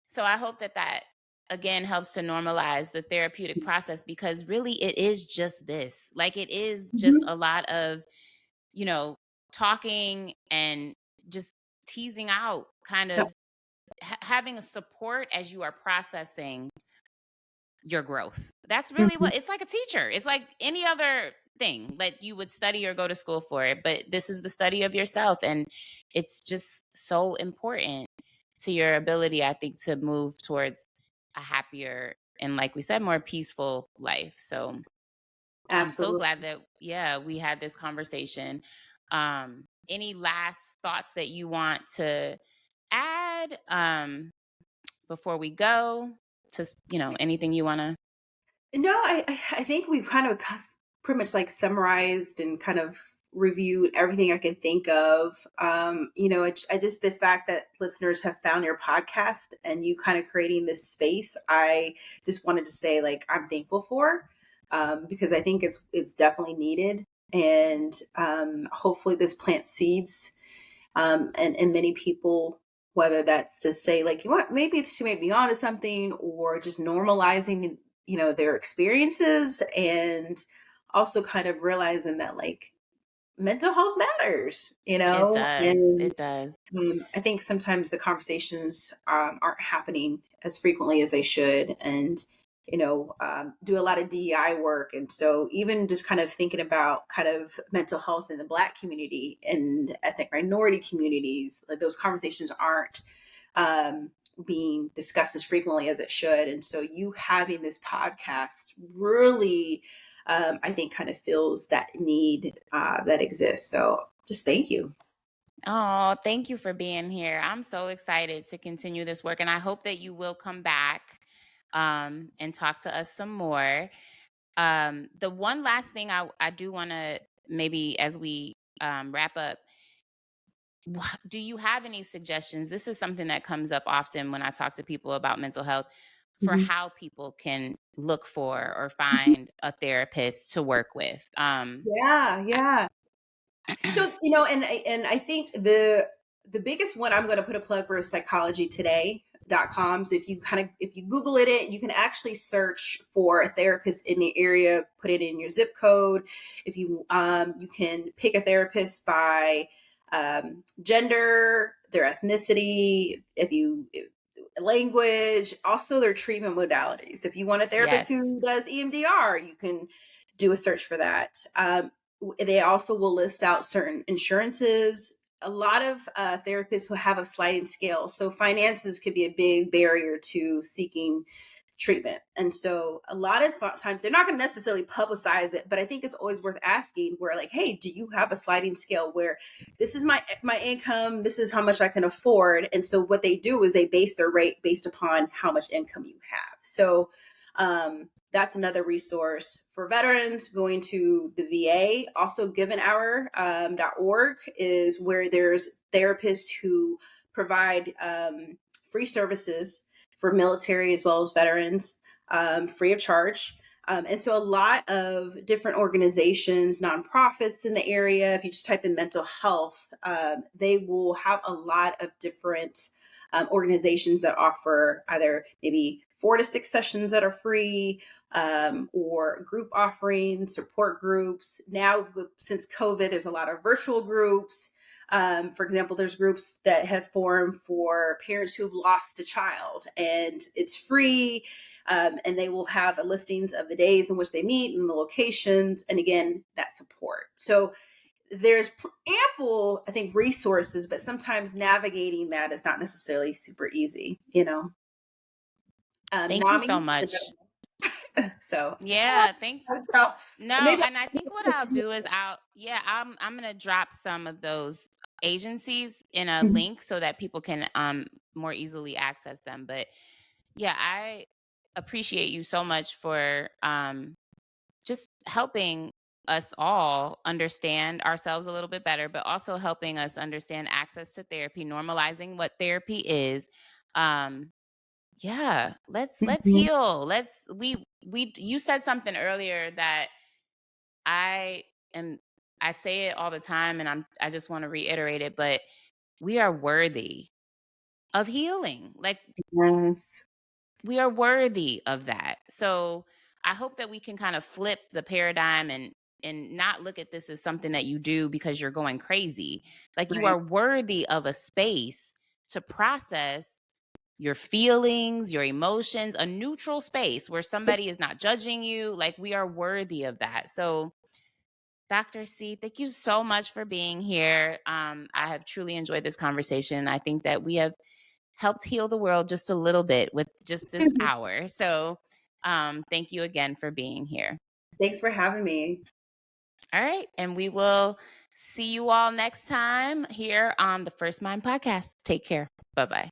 so I hope that again helps to normalize the therapeutic process, because really it is just this. Like, it is just Mhm. a lot of, you know, talking and just teasing out, kind Yep. of having a support as you are processing your growth. That's really Mhm. what it's like. A teacher. It's like any other thing that you would study or go to school for it, but this is the study of yourself, and it's just so important to your ability, I think, to move towards a happier and, like we said, more peaceful life. So I'm so Absolutely. glad that, yeah, we had this conversation. Any last thoughts that you want to add before we go? To anything you want to. No, I think we've kind of pretty much like summarized and kind of reviewed everything I can think of. I just the fact that listeners have found your podcast and you kind of creating this space, I just wanted to say like I'm thankful for, because I think it's definitely needed, and hopefully this plants seeds, and many people, whether that's to say like you want maybe she may be onto something, or just normalizing their experiences, and also kind of realizing that like mental health matters, It does. and It does. I think sometimes the conversations aren't happening as frequently as they should, and do a lot of DEI work, and so even just kind of thinking about kind of mental health in the Black community and ethnic minority communities, like those conversations aren't um, being discussed as frequently as it should, and so you having this podcast really, I think, kind of fills that need that exists. So just thank you. Oh, thank you for being here. I'm so excited to continue this work, and I hope that you will come back and talk to us some more. The one last thing I do want to, maybe as we wrap up, do you have any suggestions? This is something that comes up often when I talk to people about mental health, for Mhm. how people can look for or find a therapist to work with. Yeah, I- yeah. So, and I think the biggest one I'm going to put a plug for is psychologytoday.com. So if you Google it, you can actually search for a therapist in the area, put it in your zip code. If you can pick a therapist by gender, their ethnicity, language, also their treatment modalities. If you want a therapist yes. who does EMDR, you can do a search for that. They also will list out certain insurances. A lot of therapists will have a sliding scale. So finances could be a big barrier to seeking treatment. And so a lot of times they're not going to necessarily publicize it, but I think it's always worth asking where like, hey, do you have a sliding scale where this is my income, this is how much I can afford. And so what they do is they base their rate based upon how much income you have. So that's another resource for veterans. Going to the VA, also givenhour.org is where there's therapists who provide free services for military as well as veterans, free of charge. And so a lot of different organizations, nonprofits in the area, if you just type in mental health, they will have a lot of different organizations that offer either maybe 4 to 6 sessions that are free, or group offerings, support groups. Now, since COVID, there's a lot of virtual groups. For example, there's groups that have formed for parents who've lost a child, and it's free. And they will have listings of the days in which they meet and the locations, and again, that support. So there's ample, I think, resources, but sometimes navigating that is not necessarily super easy. Thank you so NAMI. much. So, Yeah, thank so No, maybe and I think what I'll do is I'm gonna drop some of those agencies in a Mhm. link so that people can more easily access them. But yeah, I appreciate you so much for just helping us all understand ourselves a little bit better, but also helping us understand access to therapy, normalizing what therapy is. Um, yeah, let's Mhm. heal. We You said something earlier that I am I say it all the time, and I just want to reiterate it, but we are worthy of healing. Like, Yes. we are worthy of that. So I hope that we can kind of flip the paradigm and not look at this as something that you do because you're going crazy. Like, you Right. are worthy of a space to process your feelings, your emotions, a neutral space where somebody is not judging you. Like, we are worthy of that. So Dr. C, thank you so much for being here. I have truly enjoyed this conversation. I think that we have helped heal the world just a little bit with just this hour. So, thank you again for being here. Thanks for having me. All right. And we will see you all next time here on the First Mind podcast. Take care. Bye bye.